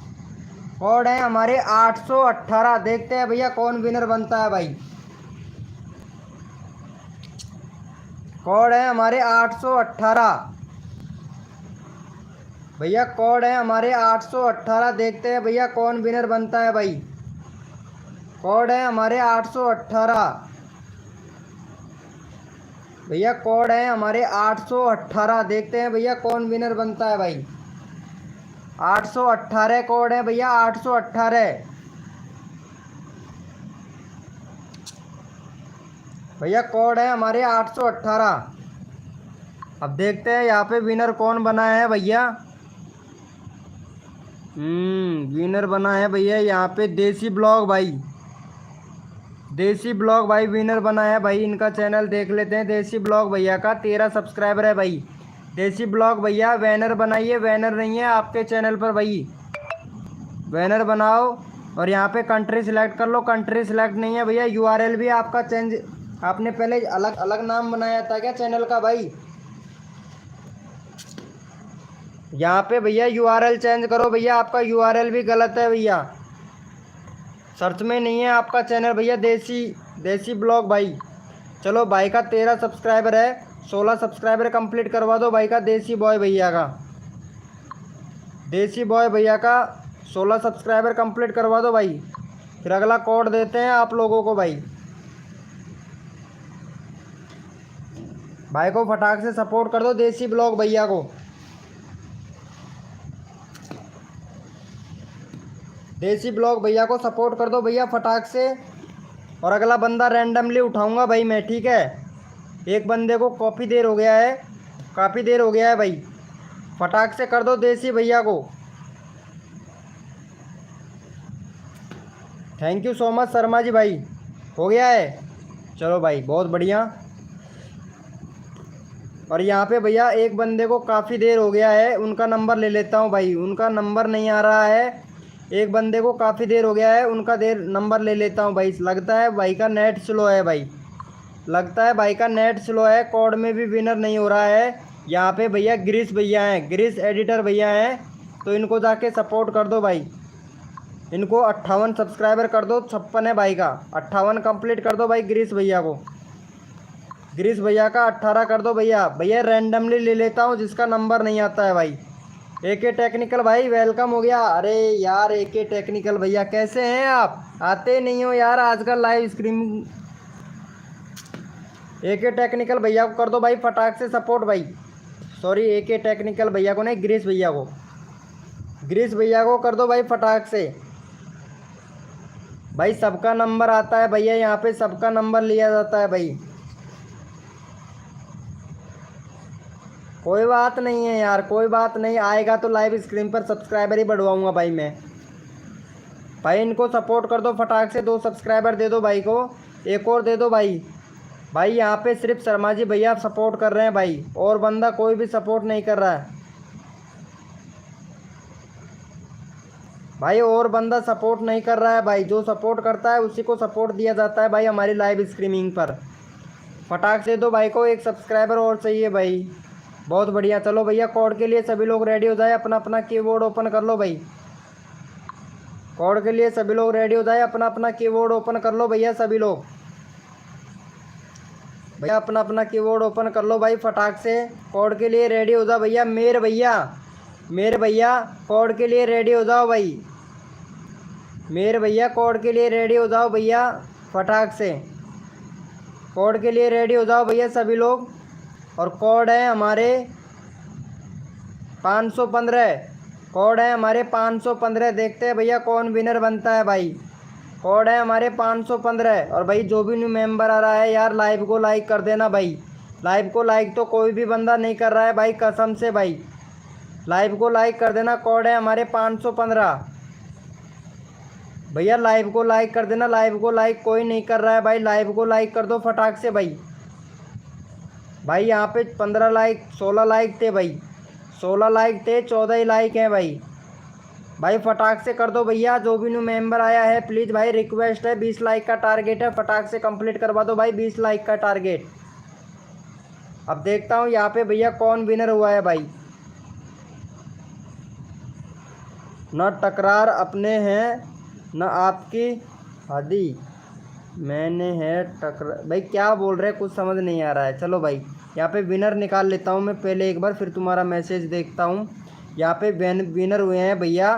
कोड है हमारे 818। देखते हैं भैया कौन विनर बनता है भाई। कोड है हमारे 818 भैया, कोड है हमारे 818। देखते हैं भैया कौन विनर बनता है भाई। कोड है हमारे 818 भैया, कोड है हमारे 818। देखते हैं भैया कौन विनर बनता है भाई। 818 कोड है भैया, 818 भैया, कोड है हमारे 818। अब देखते हैं यहाँ पे विनर कौन बना है भैया। विनर बना है भैया यहाँ पे देसी ब्लॉग भाई। देसी ब्लॉग भाई विनर बना है भाई। इनका चैनल देख लेते हैं। देसी ब्लॉग भैया का 13 सब्सक्राइबर है भाई। देसी ब्लॉग भैया बैनर बनाइए, बैनर नहीं है आपके चैनल पर भाई, बैनर बनाओ। और यहाँ पे कंट्री सिलेक्ट कर लो। कंट्री सिलेक्ट नहीं है भैया। यूआरएल भी आपका चेंज, आपने पहले अलग अलग नाम बनाया था क्या चैनल का भाई। यहाँ पे भैया यूआरएल चेंज करो भैया, आपका यूआरएल भी गलत है भैया, सर्च में नहीं है आपका चैनल भैया। देसी ब्लॉग भाई। चलो भाई का 13 सब्सक्राइबर है, 16 सब्सक्राइबर कंप्लीट करवा दो भाई का। देसी बॉय भैया का, देसी बॉय भैया का 16 सब्सक्राइबर कंप्लीट करवा दो भाई। फिर अगला कोड देते हैं आप लोगों को भाई। भाई को फटाक से सपोर्ट कर दो देसी ब्लॉग भैया को। देसी ब्लॉग भैया को सपोर्ट कर दो भैया फटाक से। और अगला बंदा रैंडमली उठाऊंगा भाई मैं, ठीक है। एक बंदे को काफ़ी देर हो गया है, काफ़ी देर हो गया है भाई। फटाक से कर दो देसी भैया को। Thank you so much Sharma ji भाई। हो गया है, चलो भाई बहुत बढ़िया। और यहाँ पे भैया एक बंदे को काफ़ी देर हो गया है, उनका नंबर ले लेता हूँ भाई। उनका नंबर नहीं आ रहा है। एक बंदे को काफ़ी देर हो गया है, उनका नंबर ले लेता हूँ भाई। लगता है भाई का नेट स्लो है भाई, लगता है भाई का नेट स्लो है। कोड में भी विनर नहीं हो रहा है। यहाँ पे भैया ग्रीस भैया हैं, ग्रीस एडिटर भैया हैं, तो इनको जाके सपोर्ट कर दो भाई। इनको 58 सब्सक्राइबर कर दो, 56 है भाई का। 58 कंप्लीट कर दो भाई ग्रीस भैया को। ग्रीस भैया का 18 कर दो भैया। भैया रैंडमली ले लेता हूँ जिसका नंबर नहीं आता है भाई। एके टेक्निकल भाई वेलकम हो गया। अरे यार एके टेक्निकल भैया कैसे हैं आप, आते नहीं हो यार आजकल लाइव स्ट्रीमिंग। एके टेक्निकल भैया को कर दो भाई फटाक से सपोर्ट भाई। सॉरी एके टेक्निकल भैया को नहीं, ग्रीस भैया को, ग्रीस भैया को कर दो भाई फटाक से। भाई सबका नंबर आता है भैया, यहाँ पे सबका नंबर लिया जाता है भाई। कोई बात नहीं है यार, कोई बात नहीं, आएगा तो लाइव स्क्रीन पर सब्सक्राइबर ही बढ़वाऊंगा भाई मैं। भाई इनको सपोर्ट कर दो फटाक से। 2 सब्सक्राइबर दे दो भाई को, एक और दे दो भाई। भाई यहाँ पे सिर्फ शर्मा जी भैया सपोर्ट कर रहे हैं भाई, और बंदा कोई भी सपोर्ट नहीं कर रहा है भाई, और बंदा सपोर्ट नहीं कर रहा है भाई। जो सपोर्ट करता है उसी को सपोर्ट दिया जाता है भाई हमारी लाइव स्ट्रीमिंग पर। फटाक से दो भाई को, एक सब्सक्राइबर और चाहिए भाई। बहुत बढ़िया। चलो भैया कोड के लिए सभी लोग रेडी हो जाए, अपना अपना कीबोर्ड ओपन कर लो भाई। कोड के लिए सभी लोग रेडी हो जाए, अपना अपना कीबोर्ड ओपन कर लो भैया सभी लोग। भैया अपना अपना कीबोर्ड ओपन कर लो भाई फटाक से। कोड के लिए रेडी हो जाओ भैया। मेरे भैया, मेरे भैया कोड के लिए रेडी हो जाओ भाई। मेरे भैया कोड के लिए रेडी हो जाओ भैया फटाक से। कोड के लिए रेडी हो जाओ भैया सभी लोग। और कोड है हमारे 515, कोड है हमारे 515। देखते हैं भैया कौन विनर बनता है भाई। कोड है हमारे 515। और भाई जो भी न्यू मेंबर आ रहा है यार लाइव को लाइक कर देना भाई। लाइव को लाइक तो कोई भी बंदा नहीं कर रहा है भाई, कसम से भाई। लाइव को लाइक कर देना। कोड है हमारे 515 भैया, लाइव को लाइक कर देना। लाइव को लाइक कोई नहीं कर रहा है भाई, लाइव को लाइक कर दो फटाक से भाई। भाई यहाँ पे 15 लाइक, 16 लाइक थे भाई, 16 लाइक थे, 14 ही लाइक हैं भाई। भाई फटाक से कर दो भैया। जो भी न्यू मेंबर आया है प्लीज़ भाई, रिक्वेस्ट है, 20 लाइक का टारगेट है, फटाक से कंप्लीट करवा दो भाई 20 लाइक का टारगेट। अब देखता हूँ यहाँ पे भैया कौन विनर हुआ है भाई। न टकरार अपने हैं न आपकी हदी, मैंने है टकरार। भाई क्या बोल रहे हैं, कुछ समझ नहीं आ रहा है। चलो भाई यहाँ पे विनर निकाल लेता हूँ मैं पहले एक बार, फिर तुम्हारा मैसेज देखता हूँ। यहाँ पे विनर हुए हैं भैया,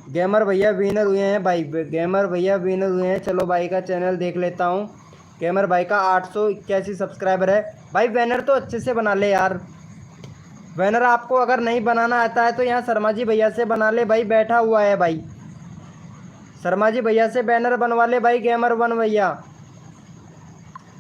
गेमर भैया विनर हुए हैं भाई, गेमर भैया विनर हुए हैं। चलो भाई का चैनल देख लेता हूँ। गेमर भाई का 881 सब्सक्राइबर है भाई। बैनर तो अच्छे से बना ले यार। बैनर आपको अगर नहीं बनाना आता है तो यहाँ शर्मा जी भैया से बना ले भाई, बैठा हुआ है भाई। शर्मा जी भैया से बैनर बनवा ले भाई, गेमर वन भैया।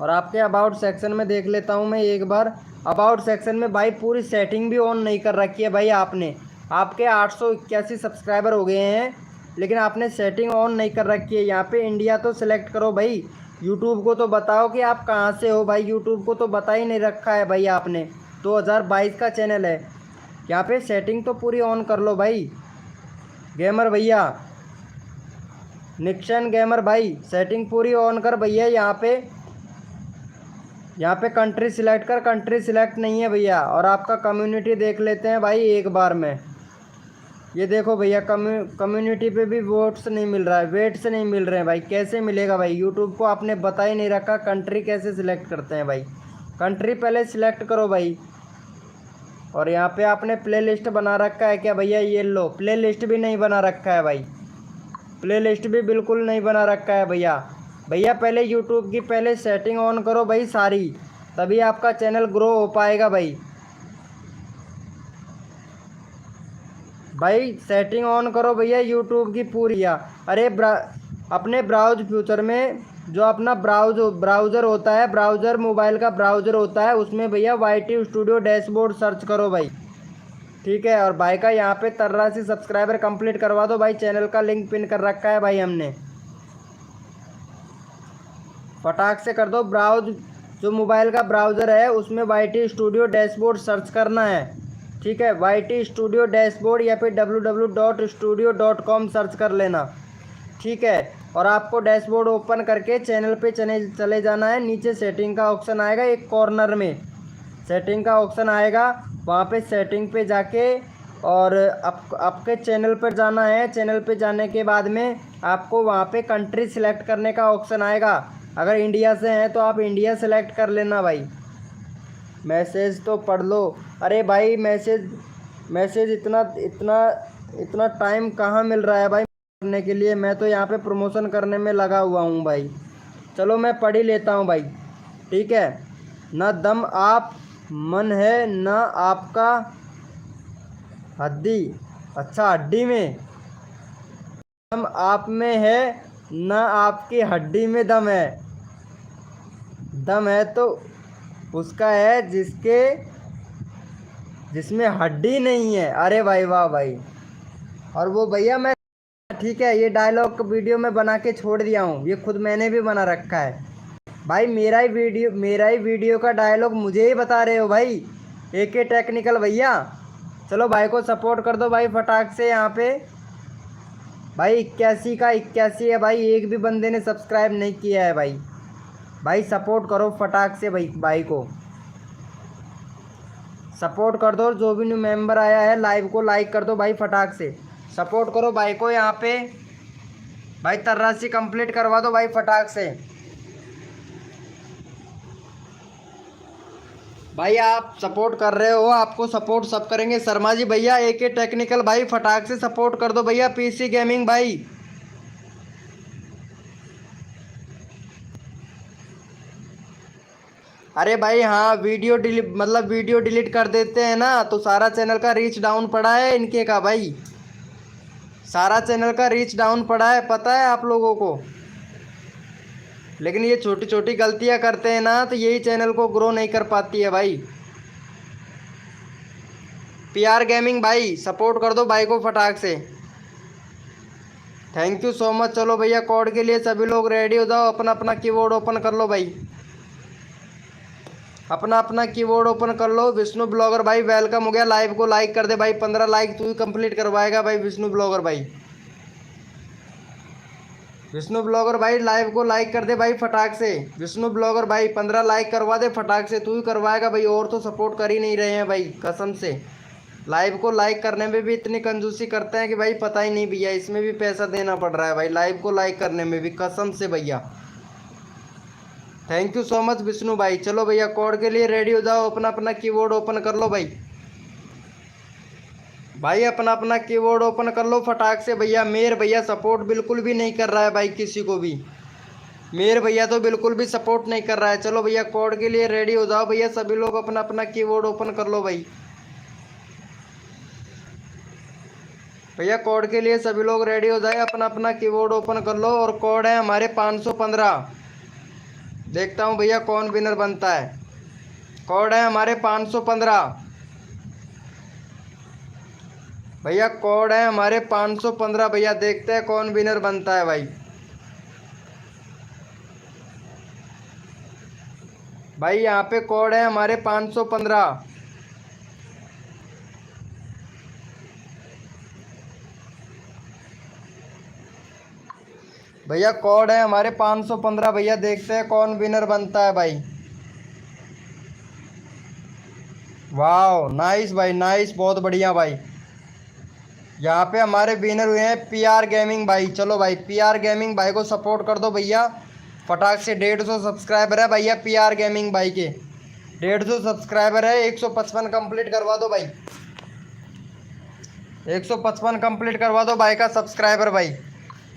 और आपके अबाउट सेक्शन में देख लेता हूँ मैं एक बार। अबाउट सेक्शन में भाई पूरी सेटिंग भी ऑन नहीं कर रखी है भाई आपने। आपके 881 सब्सक्राइबर हो गए हैं, लेकिन आपने सेटिंग ऑन नहीं कर रखी है। यहाँ पे इंडिया तो सिलेक्ट करो भाई। यूट्यूब को तो बताओ कि आप कहाँ से हो भाई। यूट्यूब को तो बता ही नहीं रखा है भाई आपने। 2022 का चैनल है। यहाँ पे सेटिंग तो पूरी ऑन कर लो भाई। गेमर भैया, निक्सन गेमर भाई, सेटिंग पूरी ऑन कर भैया। यहाँ पे कंट्री सिलेक्ट कर, कंट्री सिलेक्ट नहीं है भैया। और आपका कम्युनिटी देख लेते हैं भाई एक बार में। ये देखो भैया, कम्युनिटी पे भी वोट्स नहीं मिल रहा है, वेट्स नहीं मिल रहे हैं भाई। कैसे मिलेगा भाई? यूट्यूब को आपने बता ही नहीं रखा कंट्री कैसे सिलेक्ट करते हैं भाई। कंट्री पहले सिलेक्ट करो भाई। और यहाँ पे आपने प्लेलिस्ट बना रखा है क्या भैया? ये लो, प्लेलिस्ट भी नहीं बना रखा है भाई। प्लेलिस्ट भी बिल्कुल नहीं बना रखा है भैया। भैया पहले यूट्यूब की पहले सेटिंग ऑन करो भाई सारी, तभी आपका चैनल ग्रो हो पाएगा भाई। भाई सेटिंग ऑन करो भैया यूट्यूब की पूरी। अरे अपने ब्राउज फ्यूचर में जो अपना ब्राउज़र होता है, ब्राउज़र मोबाइल का ब्राउज़र होता है, उसमें भैया YT स्टूडियो डैशबोर्ड सर्च करो भाई, ठीक है। और भाई का यहाँ पे 83 सब्सक्राइबर कंप्लीट करवा दो भाई। चैनल का लिंक पिन कर रखा है भाई हमने, फटाक से कर दो। जो मोबाइल का ब्राउज़र है उसमें YT स्टूडियो डैशबोर्ड सर्च करना है, ठीक है। YT स्टूडियो डैशबोर्ड या फिर www.studio.com सर्च कर लेना, ठीक है। और आपको डैशबोर्ड ओपन करके चैनल पे चले जाना है। नीचे सेटिंग का ऑप्शन आएगा, एक कॉर्नर में सेटिंग का ऑप्शन आएगा, वहाँ पे सेटिंग पे जाके और आपके चैनल पर जाना है। चैनल पे जाने के बाद में आपको वहाँ पे कंट्री सिलेक्ट करने का ऑप्शन आएगा। अगर इंडिया से हैं तो आप इंडिया सेलेक्ट कर लेना भाई। मैसेज तो पढ़ लो। अरे भाई मैसेज इतना टाइम कहाँ मिल रहा है भाई करने के लिए? मैं तो यहाँ पे प्रमोशन करने में लगा हुआ हूँ भाई। चलो मैं पढ़ ही लेता हूँ भाई, ठीक है। न दम आप मन है न आपका हड्डी, अच्छा हड्डी में दम आप में है न आपकी हड्डी में दम है। दम है तो उसका है जिसमें हड्डी नहीं है। अरे भाई वाह भाई। और वो भैया मैं, ठीक है, ये डायलॉग वीडियो में बना के छोड़ दिया हूँ, ये खुद मैंने भी बना रखा है भाई। मेरा ही वीडियो का डायलॉग मुझे ही बता रहे हो भाई, AK टेक्निकल भैया। चलो भाई को सपोर्ट कर दो भाई फटाक से। यहाँ पे भाई 81 का 81 है भाई, एक भी बंदे ने सब्सक्राइब नहीं किया है भाई। भाई सपोर्ट करो फटाक से भाई को सपोर्ट कर दो। जो भी न्यू मेंबर आया है लाइव को लाइक कर दो भाई, फटाक से सपोर्ट करो भाई को। यहाँ पे भाई 83 कंप्लीट करवा दो भाई फटाक से। भाई आप सपोर्ट कर रहे हो, आपको सपोर्ट सब करेंगे। शर्मा जी भैया, AK टेक्निकल भाई, फटाक से सपोर्ट कर दो भैया। PC गेमिंग भाई, अरे भाई हाँ, वीडियो डिलीट कर देते हैं ना तो सारा चैनल का रीच डाउन पड़ा है इनके का भाई। सारा चैनल का रीच डाउन पड़ा है, पता है आप लोगों को। लेकिन ये छोटी छोटी गलतियां करते हैं ना तो यही चैनल को ग्रो नहीं कर पाती है भाई। PR गेमिंग भाई, सपोर्ट कर दो भाई को फटाक से। Thank you so much. चलो भैया कोड के लिए सभी लोग रेडी हो जाओ। अपना अपना कीबोर्ड ओपन कर लो भाई, अपना अपना कीबोर्ड ओपन कर लो। विष्णु ब्लॉगर भाई वेलकम हो गया। लाइव को लाइक कर दे भाई, 15 लाइक तू ही कंप्लीट करवाएगा भाई विष्णु ब्लॉगर भाई। विष्णु ब्लॉगर भाई लाइव को लाइक कर दे भाई फटाक से। विष्णु ब्लॉगर भाई 15 लाइक करवा दे फटाक से, तू ही करवाएगा भाई, और तो सपोर्ट कर ही नहीं रहे हैं भाई कसम से। लाइव को लाइक करने में भी इतनी कंजूसी करते हैं कि भाई पता ही नहीं भैया, इसमें भी पैसा देना पड़ रहा है भाई लाइव को लाइक करने में भी, कसम से भैया। Thank you so much Vishnu भाई। चलो भैया कोड के लिए रेडी हो जाओ, अपना अपना कीबोर्ड ओपन कर लो भाई। भाई अपना अपना कीबोर्ड ओपन कर लो फटाक से भैया। मेर भैया सपोर्ट बिल्कुल भी नहीं कर रहा है भाई किसी को भी। मेर भैया तो बिल्कुल भी सपोर्ट नहीं कर रहा है। चलो भैया कोड के लिए रेडी हो जाओ भैया, सभी लोग अपना अपना कीबोर्ड ओपन कर लो भाई। भैया कोड के लिए सभी लोग रेडी हो जाए, अपना अपना कीबोर्ड ओपन कर लो। और कोड है हमारे 515। देखता हूँ भैया कौन विनर बनता है। कोड है हमारे 515 भैया, कोड है हमारे 515 भैया। देखते हैं कौन विनर बनता है भाई। भाई यहाँ पे कोड है हमारे 515। भैया कोड है हमारे 515 भैया। देखते हैं कौन विनर बनता है भाई। वाह नाइस भाई नाइस, बहुत बढ़िया भाई। यहाँ पे हमारे विनर हुए हैं पीआर गेमिंग भाई। चलो भाई पीआर गेमिंग भाई को सपोर्ट कर दो भैया फटाक से। 150 सब्सक्राइबर है भैया पीआर गेमिंग भाई के। 150 सब्सक्राइबर है। 155 कंप्लीट करवा दो भाई। 155 कंप्लीट करवा दो भाई का सब्सक्राइबर भाई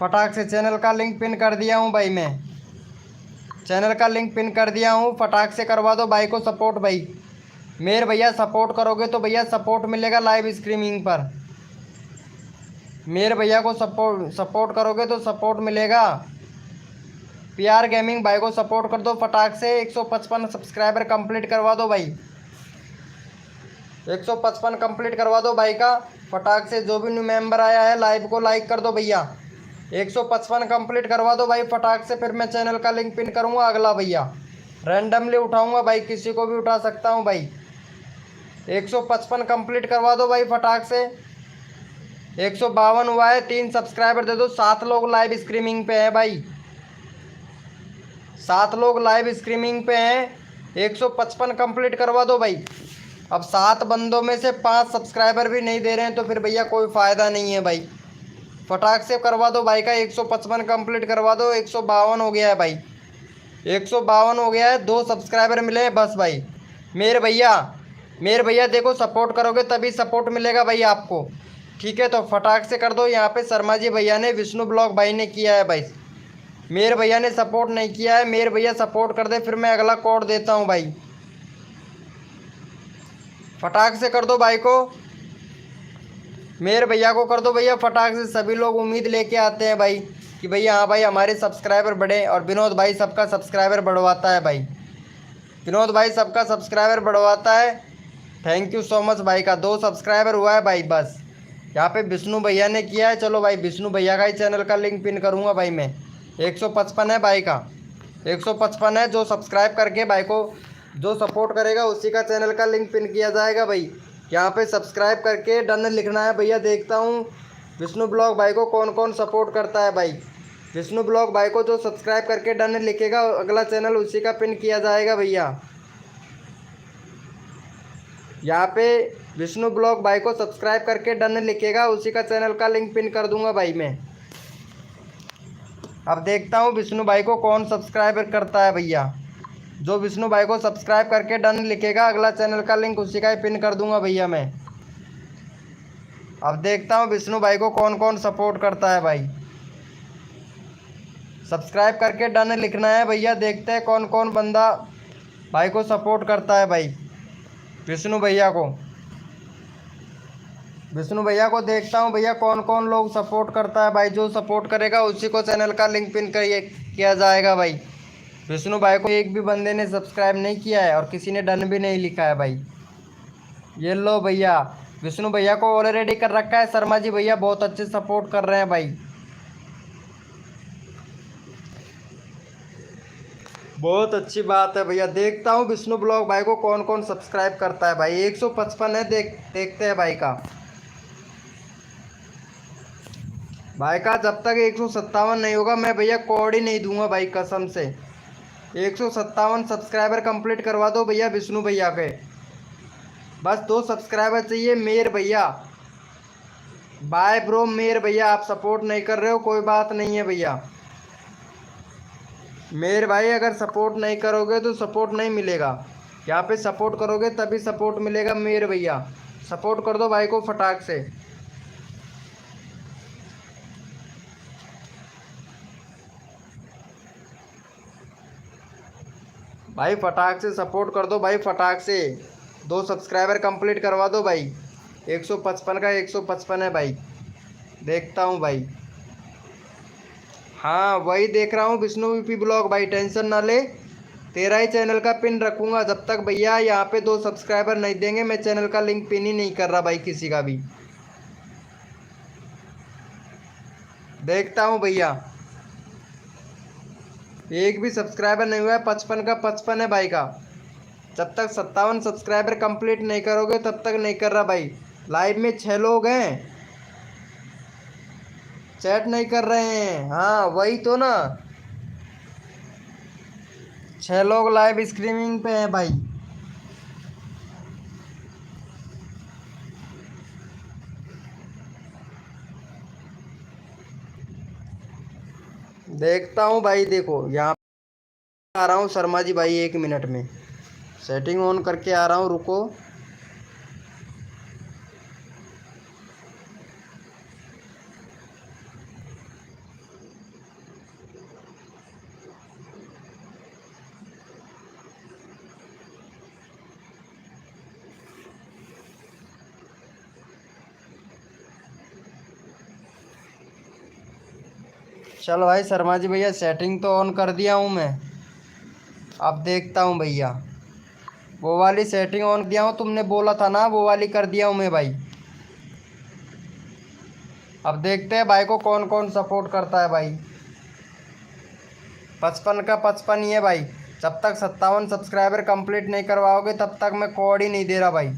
फटाक से। चैनल का लिंक पिन कर दिया हूँ भाई मैं। चैनल का लिंक पिन कर दिया हूँ, फटाक से करवा दो भाई को सपोर्ट भाई। मेरे भैया सपोर्ट करोगे तो भैया सपोर्ट मिलेगा लाइव स्ट्रीमिंग पर। मेरे भैया को सपोर्ट करोगे तो सपोर्ट मिलेगा। पीआर गेमिंग भाई को सपोर्ट कर दो फटाक से। 155 सब्सक्राइबर कंप्लीट करवा दो भाई। 155 कंप्लीट करवा दो भाई का फटाक से। जो भी न्यू मेंबर आया है लाइव को लाइक कर दो भैया। 155 कंप्लीट करवा दो भाई फटाक से। फिर मैं चैनल का लिंक पिन करूँगा अगला भैया। रैंडमली उठाऊँगा भाई, किसी को भी उठा सकता हूँ भाई। 155 कंप्लीट करवा दो भाई फटाक से। 152 हुआ है, 3 सब्सक्राइबर दे दो। 7 लोग लाइव स्ट्रीमिंग पे हैं भाई। 7 लोग लाइव स्ट्रीमिंग पे हैं। 155 कंप्लीट करवा दो भाई। अब 7 बंदों में से 5 सब्सक्राइबर भी नहीं दे रहे हैं तो फिर भैया कोई फ़ायदा नहीं है भाई। फटाक से करवा दो भाई का। 155 कंप्लीट करवा दो। 152 हो गया है भाई। 152 हो गया है। 2 सब्सक्राइबर मिले हैं बस भाई। मेरे भैया देखो सपोर्ट करोगे तभी सपोर्ट मिलेगा भाई आपको। ठीक है तो फटाक से कर दो। यहाँ पे शर्मा जी भैया ने, विष्णु ब्लॉग भाई ने किया है भाई। मेरे भैया ने सपोर्ट नहीं किया है। मेरे भैया सपोर्ट कर दे, फिर मैं अगला कोड देता हूँ भाई। फटाक से कर दो भाई को। मेरे भैया को कर दो भैया फटाक से। सभी लोग उम्मीद लेके आते हैं भाई कि भैया हाँ भाई हमारे सब्सक्राइबर बढ़े। और विनोद भाई सबका सब्सक्राइबर बढ़वाता है भाई। विनोद भाई सबका सब्सक्राइबर बढ़वाता है। थैंक यू सो मच भाई का। 2 सब्सक्राइबर हुआ है भाई बस। यहाँ पे विष्णु भैया ने किया है। चलो भाई विष्णु भैया का ही चैनल का लिंक पिन करूँगा भाई मैं। 155 है भाई का। 155 है। जो सब्सक्राइब करके भाई को जो सपोर्ट करेगा उसी का चैनल का लिंक पिन किया जाएगा भाई। यहाँ पे सब्सक्राइब करके डन लिखना है भैया। देखता हूँ विष्णु ब्लॉग भाई को कौन कौन सपोर्ट करता है भाई। विष्णु ब्लॉग भाई को जो सब्सक्राइब करके डन लिखेगा अगला चैनल उसी का पिन किया जाएगा भैया। यहाँ पे विष्णु ब्लॉग भाई को सब्सक्राइब करके डन लिखेगा उसी का चैनल का लिंक पिन कर दूंगा भाई मैं। अब देखता हूँ विष्णु भाई को कौन सब्सक्राइबर करता है भैया। जो विष्णु भाई को सब्सक्राइब करके डन लिखेगा अगला चैनल का लिंक उसी का ही पिन कर दूंगा भैया मैं। अब देखता हूँ विष्णु भाई को कौन कौन सपोर्ट करता है भाई। सब्सक्राइब करके डन लिखना है भैया। देखते हैं कौन कौन बंदा भाई को सपोर्ट करता है भाई। विष्णु भैया को देखता हूँ भैया कौन कौन लोग सपोर्ट करता है भाई। जो सपोर्ट करेगा उसी को चैनल का लिंक पिन किया जाएगा भाई। विष्णु भाई को एक भी बंदे ने सब्सक्राइब नहीं किया है और किसी ने डन भी नहीं लिखा है भाई। ये लो भैया विष्णु भैया को ऑलरेडी कर रखा है। शर्मा जी भैया बहुत अच्छे सपोर्ट कर रहे हैं भाई। बहुत अच्छी बात है भैया। देखता हूँ विष्णु ब्लॉग भाई को कौन कौन सब्सक्राइब करता है भाई। 155 है। देखते हैं भाई का। भाई का जब तक 157 नहीं होगा मैं भैया कोड ही नहीं दूंगा भाई कसम से। 157 सब्सक्राइबर कंप्लीट करवा दो भैया विष्णु भैया के। बस 2 सब्सक्राइबर चाहिए मेर भैया। बाय ब्रो मेर भैया, आप सपोर्ट नहीं कर रहे हो कोई बात नहीं है भैया। मेरे भाई अगर सपोर्ट नहीं करोगे तो सपोर्ट नहीं मिलेगा। यहाँ पे सपोर्ट करोगे तभी सपोर्ट मिलेगा मेरे भैया। सपोर्ट कर दो भाई को फटाक से। भाई फटाक से सपोर्ट कर दो भाई, फटाक से 2 सब्सक्राइबर कंप्लीट करवा दो भाई। 155 का 155 है भाई। देखता हूँ भाई। हाँ वही देख रहा हूँ, विष्णु वीपी ब्लॉग भाई, टेंशन ना ले। तेरा ही चैनल का पिन रखूँगा जब तक भैया यहाँ पे 2 सब्सक्राइबर नहीं देंगे, मैं चैनल का लिंक पिन ही नहीं कर रहा भाई किसी का भी। देखता हूँ भैया, एक भी सब्सक्राइबर नहीं हुआ है। 55 का 55 है भाई का। जब तक 57 सब्सक्राइबर कंप्लीट नहीं करोगे तब तक नहीं कर रहा भाई। लाइव में 6 लोग हैं, चैट नहीं कर रहे हैं। हाँ वही तो ना, 6 लोग लाइव स्ट्रीमिंग पे हैं भाई। देखता हूँ भाई, देखो यहाँ आ रहा हूँ शर्मा जी भाई, 1 मिनट में सेटिंग ऑन करके आ रहा हूँ, रुको। चलो भाई शर्मा जी भैया, सेटिंग तो ऑन कर दिया हूँ मैं। अब देखता हूँ भैया, वो वाली सेटिंग ऑन किया हूँ, तुमने बोला था ना वो वाली कर दिया हूँ मैं भाई। अब देखते हैं भाई को कौन कौन सपोर्ट करता है भाई। 55 का 55 ही है भाई। जब तक 57 सब्सक्राइबर कंप्लीट नहीं करवाओगे तब तक मैं कोड ही नहीं दे रहा भाई।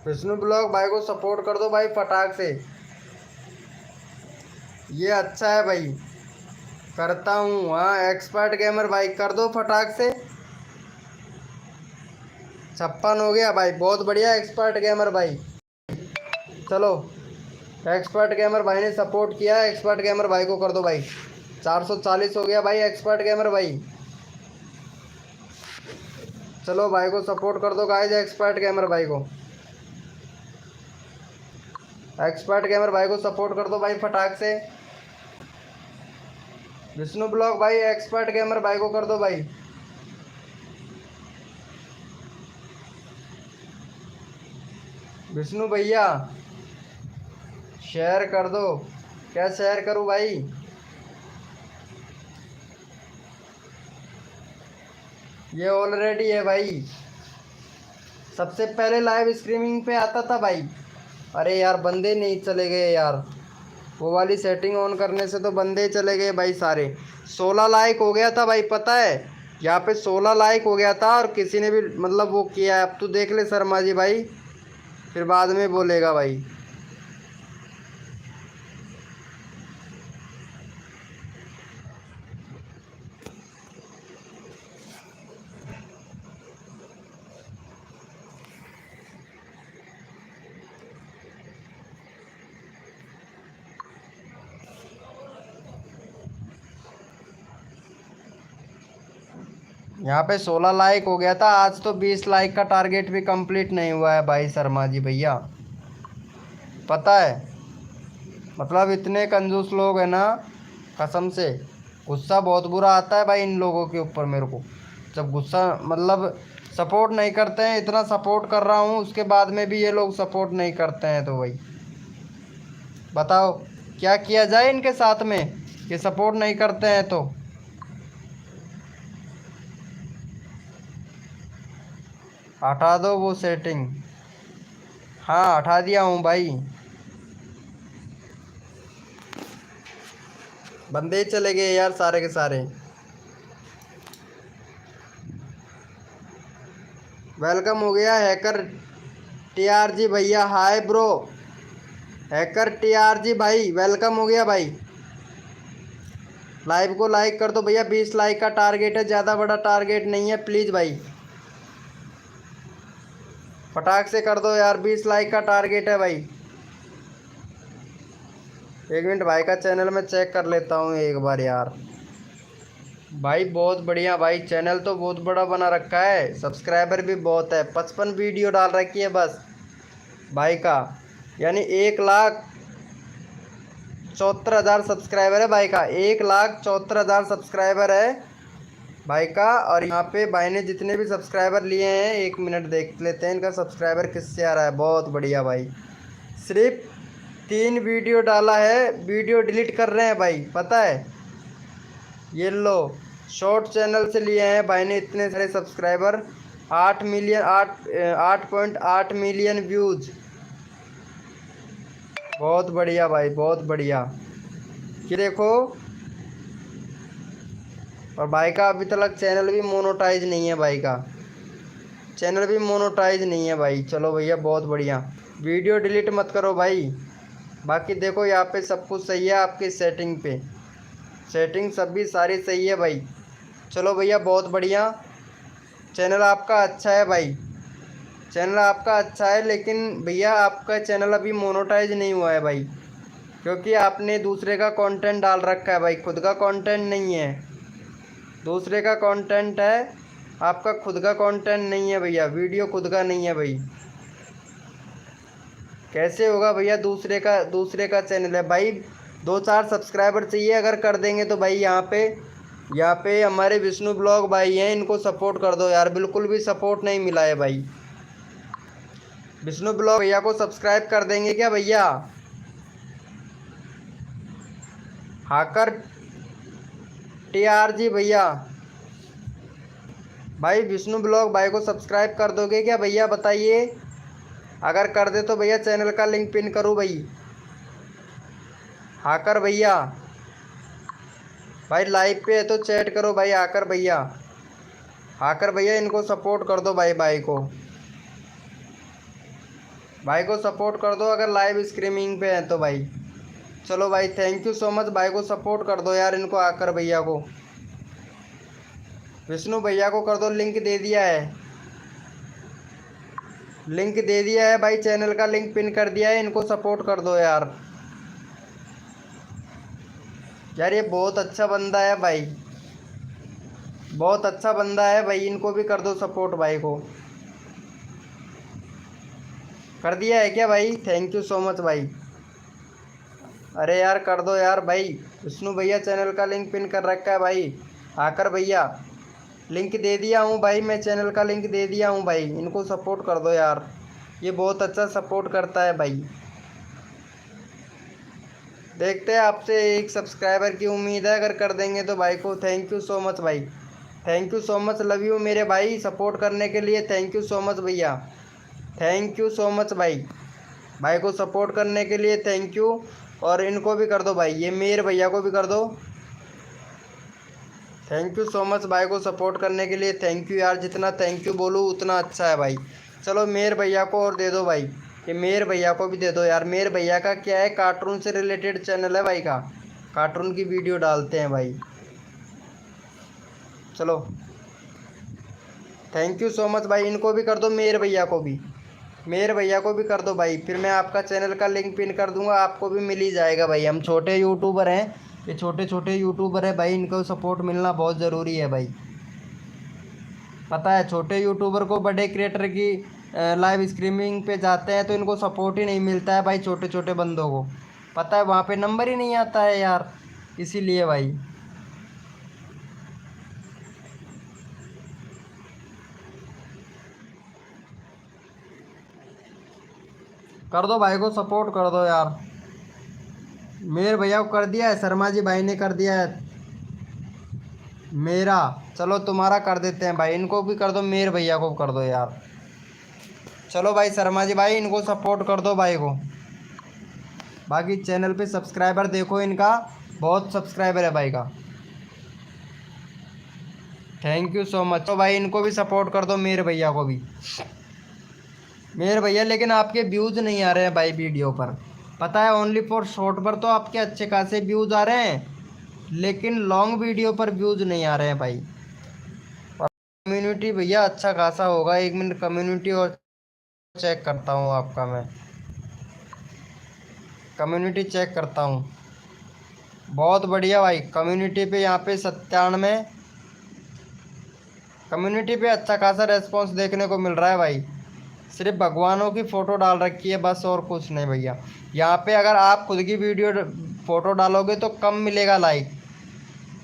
विष्णु ब्लॉग भाई को सपोर्ट कर दो भाई फटाक से। ये अच्छा है भाई, करता हूँ। हाँ एक्सपर्ट गेमर भाई कर दो फटाक से। 56 हो गया भाई, बहुत बढ़िया एक्सपर्ट गेमर भाई। चलो, एक्सपर्ट गेमर भाई ने सपोर्ट किया, एक्सपर्ट गेमर भाई को कर दो भाई। 440 हो गया भाई एक्सपर्ट गेमर भाई। चलो भाई को सपोर्ट कर दो गाइस, एक्सपर्ट गेमर भाई को। एक्सपर्ट गेमर भाई को सपोर्ट कर दो भाई फटाक से। विष्णु ब्लॉग भाई एक्सपर्ट गेमर भाई को कर दो भाई। विष्णु भैया शेयर कर दो। क्या शेयर करूं भाई? ये ऑलरेडी है भाई। सबसे पहले लाइव स्ट्रीमिंग पे आता था भाई। अरे यार बंदे नहीं चले गए यार, वो वाली सेटिंग ऑन करने से तो बंदे चले गए भाई सारे। 16 लाइक हो गया था भाई, पता है यहाँ पे 16 लाइक हो गया था, और किसी ने भी मतलब वो किया है। अब तू देख ले शर्मा जी भाई, फिर बाद में बोलेगा भाई। यहाँ पे 16 लाइक हो गया था, आज तो 20 लाइक का टारगेट भी कंप्लीट नहीं हुआ है भाई शर्मा जी भैया, पता है। मतलब इतने कंजूस लोग हैं ना, कसम से गुस्सा बहुत बुरा आता है भाई इन लोगों के ऊपर मेरे को। जब गुस्सा मतलब सपोर्ट नहीं करते हैं, इतना सपोर्ट कर रहा हूँ उसके बाद में भी ये लोग सपोर्ट नहीं करते हैं, तो भाई बताओ क्या किया जाए इनके साथ में, ये सपोर्ट नहीं करते हैं तो। हटा दो वो सेटिंग। हाँ हटा दिया हूँ भाई। बंदे ही चले गए यार सारे के सारे। वेलकम हो गया हैकर TRG भैया, हाय ब्रो। हैकर TRG भाई वेलकम हो गया भाई। लाइव को लाइक कर दो भैया, 20 लाइक का टारगेट है, ज़्यादा बड़ा टारगेट नहीं है, प्लीज़ भाई फटाक से कर दो यार, 20 लाइक का टारगेट है भाई। एक मिनट भाई का चैनल में चेक कर लेता हूँ एक बार यार। भाई बहुत बढ़िया भाई, चैनल तो बहुत बड़ा बना रखा है, सब्सक्राइबर भी बहुत है, 55 वीडियो डाल रखी है बस भाई का, यानी 1,74,000 सब्सक्राइबर है भाई का, 1,74,000 सब्सक्राइबर है भाई का। और यहाँ पे भाई ने जितने भी सब्सक्राइबर लिए हैं, एक मिनट देख लेते हैं इनका सब्सक्राइबर किससे आ रहा है। बहुत बढ़िया भाई, सिर्फ 3 वीडियो डाला है, वीडियो डिलीट कर रहे हैं भाई, पता है। ये लो शॉर्ट चैनल से लिए हैं भाई ने इतने सारे सब्सक्राइबर, 8 मिलियन व्यूज़। बहुत बढ़िया भाई, बहुत बढ़िया। ये देखो, और भाई का अभी तक चैनल भी मोनेटाइज नहीं है, भाई का चैनल भी मोनेटाइज नहीं है भाई। चलो भैया बहुत बढ़िया, वीडियो डिलीट मत करो भाई। बाकी देखो यहाँ पे सब कुछ सही है, आपकी सेटिंग पे सेटिंग सब भी सारी सही है भाई। चलो भैया बहुत बढ़िया, चैनल आपका अच्छा है भाई, चैनल आपका अच्छा है, लेकिन भैया आपका चैनल अभी मोनेटाइज नहीं हुआ है भाई, क्योंकि आपने दूसरे का कंटेंट डाल रखा है भाई, खुद का कंटेंट नहीं है, दूसरे का कंटेंट है, आपका खुद का कंटेंट नहीं है भैया, वीडियो खुद का नहीं है भाई। कैसे होगा भैया, दूसरे का चैनल है भाई। 2-4 सब्सक्राइबर चाहिए, अगर कर देंगे तो भाई यहाँ पे हमारे विष्णु ब्लॉग भाई हैं, इनको सपोर्ट कर दो यार, बिल्कुल भी सपोर्ट नहीं मिला है भाई। विष्णु ब्लॉग भैया को सब्सक्राइब कर देंगे क्या भैया? हाकर TRG भैया, भाई विष्णु ब्लॉग भाई को सब्सक्राइब कर दोगे क्या भैया, बताइए। अगर कर दे तो भैया चैनल का लिंक पिन करूँ भाई। हाकर भैया, भाई लाइव पे है तो चैट करो भाई। हाकर भैया, हाकर भैया इनको सपोर्ट कर दो भाई, भाई को सपोर्ट कर दो अगर लाइव स्ट्रीमिंग पे है तो भाई। चलो भाई थैंक यू सो मच, भाई को सपोर्ट कर दो यार इनको, हाकर भैया को, विष्णु भैया को कर दो, लिंक दे दिया है, लिंक दे दिया है भाई, चैनल का लिंक पिन कर दिया है, इनको सपोर्ट कर दो यार। यार ये बहुत अच्छा बंदा है भाई, बहुत अच्छा बंदा है भाई, इनको भी कर दो सपोर्ट, भाई को कर दिया है क्या भाई? थैंक यू सो मच भाई। अरे यार कर दो यार भाई, विष्णु भैया चैनल का लिंक पिन कर रखा है भाई। हाकर भैया लिंक दे दिया हूँ भाई, मैं चैनल का लिंक दे दिया हूँ भाई, इनको सपोर्ट कर दो यार, ये बहुत अच्छा सपोर्ट करता है भाई। देखते हैं, आपसे एक सब्सक्राइबर की उम्मीद है, अगर कर देंगे तो भाई को थैंक यू सो मच भाई, thank you so much, love you मेरे भाई, सपोर्ट करने के लिए थैंक यू सो मच भैया, थैंक यू सो मच भाई, भाई को सपोर्ट करने के लिए थैंक यू। और इनको भी कर दो भाई, ये मेरे भैया को भी कर दो, थैंक यू सो मच, भाई को सपोर्ट करने के लिए थैंक यू यार, जितना थैंक यू बोलूँ उतना अच्छा है भाई। चलो मेर भैया को और दे दो भाई, ये मेर भैया को भी दे दो यार। मेर भैया का क्या है, कार्टून से रिलेटेड चैनल है भाई का, कार्टून की वीडियो डालते हैं भाई। चलो थैंक यू सो मच भाई, इनको भी कर दो, मेर भैया को भी, मेर भैया को भी कर दो भाई, फिर मैं आपका चैनल का लिंक पिन कर दूंगा, आपको भी मिल ही जाएगा भाई। हम छोटे यूट्यूबर हैं, ये छोटे छोटे यूट्यूबर है भाई, इनको सपोर्ट मिलना बहुत ज़रूरी है भाई, पता है। छोटे यूट्यूबर को बड़े क्रिएटर की लाइव स्ट्रीमिंग पे जाते हैं तो इनको सपोर्ट ही नहीं मिलता है भाई, छोटे छोटे बंदों को, पता है, वहाँ पे नंबर ही नहीं आता है यार, इसीलिए भाई। कर दो भाई को सपोर्ट कर दो यार। मेरे भैया को कर दिया है, शर्मा जी भाई ने कर दिया है मेरा, चलो तुम्हारा कर देते हैं भाई, इनको भी कर दो, मेरे भैया को कर दो यार। चलो भाई शर्मा जी भाई इनको सपोर्ट कर दो भाई को। बाकी चैनल पे सब्सक्राइबर देखो इनका बहुत सब्सक्राइबर है भाई का। Thank you so much. तो भाई इनको भी सपोर्ट कर दो, मेरे भैया को भी। मेरे भैया लेकिन आपके व्यूज़ नहीं आ रहे हैं भाई वीडियो पर, पता है। ओनली फॉर शॉर्ट पर तो आपके अच्छे खासे व्यूज़ आ रहे हैं, लेकिन लॉन्ग वीडियो पर व्यूज़ नहीं आ रहे हैं भाई। कम्युनिटी भैया अच्छा खासा होगा। 1 मिनट कम्युनिटी और चेक करता हूँ आपका मैं। कम्युनिटी चेक करता हूँ। बहुत बढ़िया भाई। कम्युनिटी पे यहाँ पे 97, कम्युनिटी पे अच्छा खासा रेस्पॉन्स देखने को मिल रहा है भाई। सिर्फ भगवानों की फ़ोटो डाल रखी है बस, और कुछ नहीं भैया। यहाँ पे अगर आप खुद की वीडियो फ़ोटो डालोगे तो कम मिलेगा लाइक।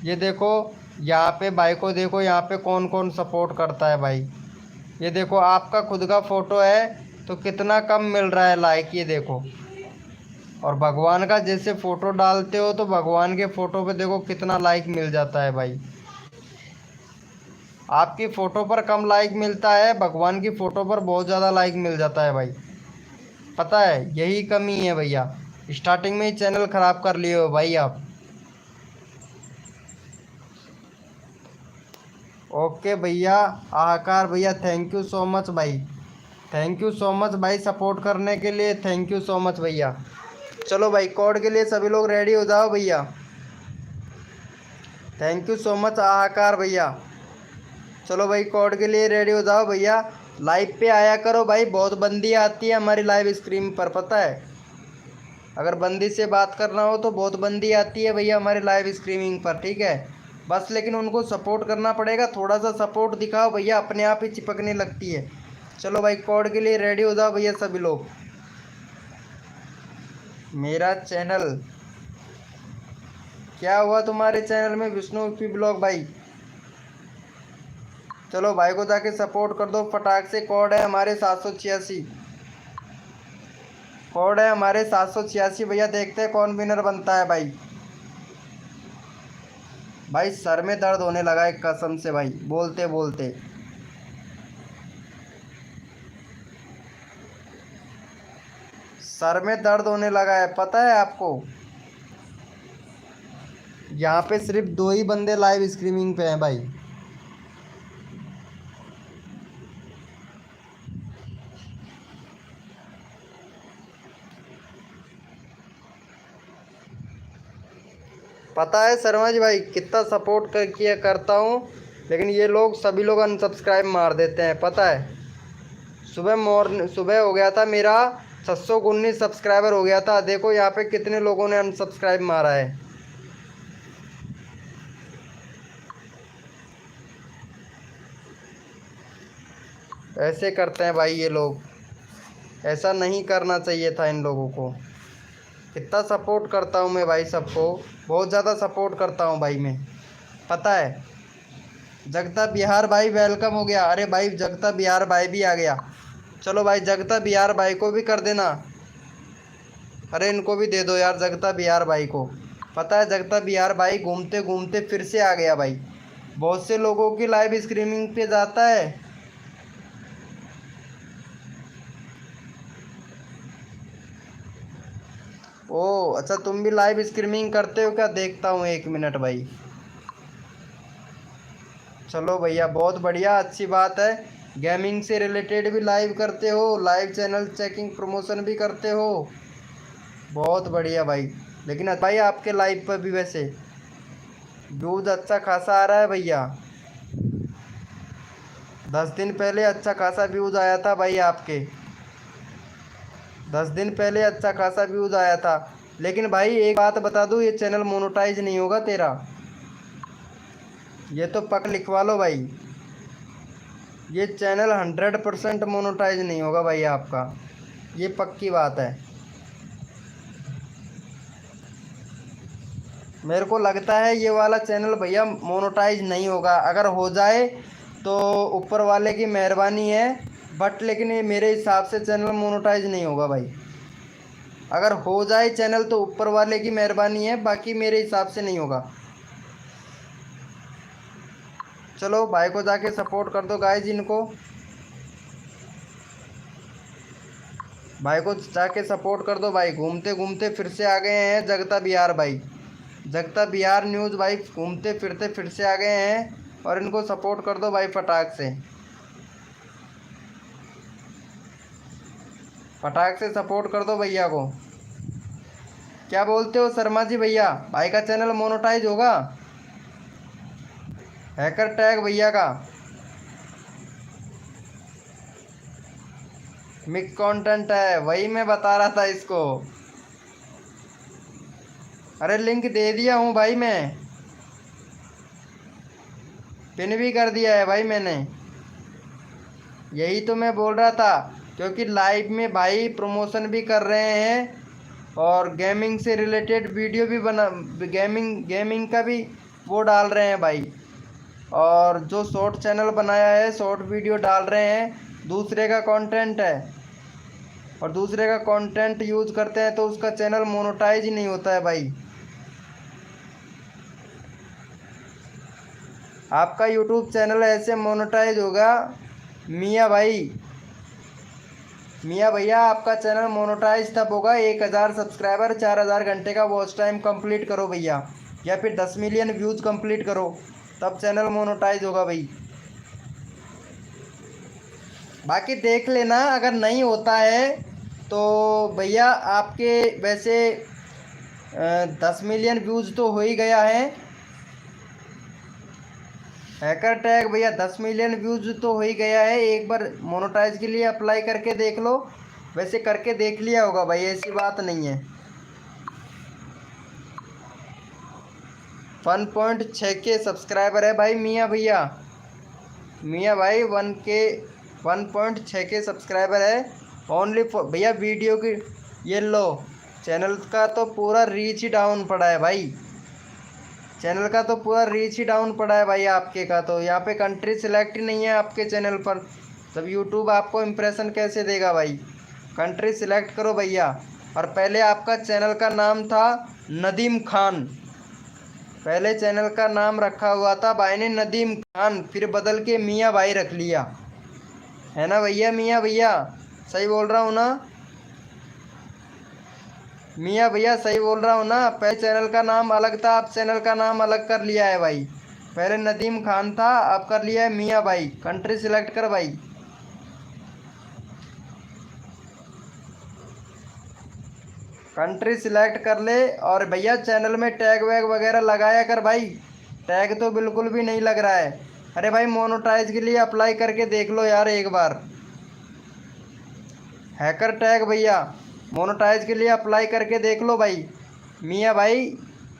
ये देखो, यहाँ पे भाई को देखो, यहाँ पे कौन कौन सपोर्ट करता है भाई। ये देखो आपका खुद का फ़ोटो है तो कितना कम मिल रहा है लाइक, ये देखो। और भगवान का जैसे फ़ोटो डालते हो तो भगवान के फ़ोटो पे देखो कितना लाइक मिल जाता है भाई। आपकी फ़ोटो पर कम लाइक मिलता है, भगवान की फ़ोटो पर बहुत ज़्यादा लाइक मिल जाता है भाई। पता है, यही कमी है भैया। स्टार्टिंग में ही चैनल ख़राब कर लिए हो भाई आप। ओके भैया। आकार भैया थैंक यू सो मच भाई। थैंक यू सो मच भाई सपोर्ट करने के लिए। थैंक यू सो मच भैया। चलो भाई कोड के लिए सभी लोग रेडी हो जाओ भैया। थैंक यू सो मच आकार भैया। चलो भाई कोड के लिए रेडी हो जाओ भैया। लाइव पे आया करो भाई, बहुत बंदी आती है हमारी लाइव स्ट्रीम पर, पता है। अगर बंदी से बात करना हो तो बहुत बंदी आती है भैया हमारी लाइव स्ट्रीमिंग पर, ठीक है। बस लेकिन उनको सपोर्ट करना पड़ेगा, थोड़ा सा सपोर्ट दिखाओ भैया, अपने आप ही चिपकने लगती है। चलो भाई कोड के लिए रेडी हो जाओ भैया सभी लोग। मेरा चैनल क्या हुआ तुम्हारे चैनल में विष्णु पी ब्लॉग भाई? चलो भाई को जाके सपोर्ट कर दो फटाक से। कोड है हमारे 786। कोड है हमारे 786 भैया। देखते हैं कौन विनर बनता है भाई। भाई सर में दर्द होने लगा है कसम से भाई, बोलते बोलते। सर में दर्द होने लगा है, पता है आपको। यहाँ पे सिर्फ 2 ही बंदे लाइव स्ट्रीमिंग पे हैं भाई। पता है शर्मा जी भाई कितना सपोर्ट किया करता हूँ, लेकिन ये लोग सभी लोग अनसब्सक्राइब मार देते हैं, पता है। सुबह हो गया था मेरा 619 सब्सक्राइबर हो गया था। देखो यहाँ पे कितने लोगों ने अनसब्सक्राइब मारा है। ऐसे करते हैं भाई ये लोग, ऐसा नहीं करना चाहिए था इन लोगों को। कितना सपोर्ट करता हूँ मैं भाई सबको, बहुत ज़्यादा सपोर्ट करता हूँ भाई मैं, पता है। जगता बिहार भाई वेलकम हो गया। अरे भाई जगता बिहार भाई भी आ गया। चलो भाई जगता बिहार भाई को भी कर देना। अरे इनको भी दे दो यार जगता बिहार भाई को। पता है जगता बिहार भाई घूमते घूमते फिर से आ गया भाई। बहुत से लोगों की लाइव स्ट्रीमिंग पे जाता है। ओ अच्छा, तुम भी लाइव स्ट्रीमिंग करते हो क्या? देखता हूँ 1 मिनट भाई। चलो भैया बहुत बढ़िया, अच्छी बात है। गेमिंग से रिलेटेड भी लाइव करते हो, लाइव चैनल चेकिंग प्रमोशन भी करते हो, बहुत बढ़िया भाई। लेकिन भाई आपके लाइव पर भी वैसे व्यूज अच्छा खासा आ रहा है भैया। 10 दिन पहले अच्छा खासा व्यूज आया था भाई आपके। 10 दिन पहले अच्छा खासा व्यूज आया था। लेकिन भाई एक बात बता दूँ, ये चैनल मोनेटाइज नहीं होगा तेरा। ये तो पक लिखवा लो भाई, ये चैनल 100% मोनेटाइज नहीं होगा भाई आपका, ये पक्की बात है। मेरे को लगता है ये वाला चैनल भैया मोनेटाइज नहीं होगा। अगर हो जाए तो ऊपर वाले की मेहरबानी है, बट लेकिन ये मेरे हिसाब से चैनल मोनेटाइज नहीं होगा भाई। अगर हो जाए चैनल तो ऊपर वाले की मेहरबानी है, बाकी मेरे हिसाब से नहीं होगा। चलो भाई को जाके सपोर्ट कर दो गाइज इनको। भाई को जाके सपोर्ट कर दो भाई। घूमते घूमते फिर से आ गए हैं जगता बिहार भाई। जगता बिहार न्यूज़ भाई घूमते फिरते फिर से आ गए हैं और इनको सपोर्ट कर दो भाई फटाक से सपोर्ट कर दो भैया को। क्या बोलते हो शर्मा जी भैया, भाई का चैनल मोनेटाइज होगा? हैकर टैग भैया का मिक्स कंटेंट है, वही मैं बता रहा था इसको। अरे लिंक दे दिया हूँ भाई, मैं पिन भी कर दिया है भाई मैंने। यही तो मैं बोल रहा था, क्योंकि लाइव में भाई प्रमोशन भी कर रहे हैं और गेमिंग से रिलेटेड वीडियो भी बना, गेमिंग का भी वो डाल रहे हैं भाई। और जो शॉर्ट चैनल बनाया है, शॉर्ट वीडियो डाल रहे हैं, दूसरे का कंटेंट है और दूसरे का कंटेंट यूज़ करते हैं तो उसका चैनल मोनेटाइज ही नहीं होता है भाई। आपका यूट्यूब चैनल ऐसे मोनेटाइज होगा मियाँ भाई, मियाँ भैया आपका चैनल मोनेटाइज तब होगा 1000 सब्सक्राइबर 4000 घंटे का वॉच टाइम कंप्लीट करो भैया, या फिर 10 मिलियन व्यूज़ कंप्लीट करो, तब चैनल मोनेटाइज होगा भाई। बाकी देख लेना, अगर नहीं होता है तो भैया आपके वैसे 10 मिलियन व्यूज़ तो हो ही गया है। हैकर टैग भैया 10 मिलियन व्यूज़ तो हो ही गया है, एक बार मोनेटाइज के लिए अप्लाई करके देख लो। वैसे करके देख लिया होगा भाई, ऐसी बात नहीं है। 1.6 के सब्सक्राइबर है भाई मियाँ भैया, मियाँ भाई 1.6 के सब्सक्राइबर है ओनली भैया वीडियो की। ये लो, चैनल का तो पूरा रीच ही डाउन पड़ा है भाई, चैनल का तो पूरा रीच ही डाउन पड़ा है भाई आपके का। तो यहाँ पे कंट्री सिलेक्ट ही नहीं है आपके चैनल पर, तब यूट्यूब आपको इम्प्रेशन कैसे देगा भाई? कंट्री सिलेक्ट करो भैया। और पहले आपका चैनल का नाम था नदीम खान, पहले चैनल का नाम रखा हुआ था भाई ने नदीम खान, फिर बदल के मियाँ भाई रख लिया है ना भैया? मियाँ भैया सही बोल रहा हूँ ना? मियाँ भैया सही बोल रहा हूँ ना? पहले चैनल का नाम अलग था, अब चैनल का नाम अलग कर लिया है भाई। पहले नदीम खान था, अब कर लिया है मियाँ भाई। कंट्री सिलेक्ट कर भाई, कंट्री सिलेक्ट कर ले। और भैया चैनल में टैग वैग वगैरह लगाया कर भाई, टैग तो बिल्कुल भी नहीं लग रहा है। अरे भाई मोनेटाइज के लिए अप्लाई करके देख लो यार एक बार। हैकर टैग भैया मोनेटाइज के लिए अप्लाई करके देख लो भाई। मियाँ भाई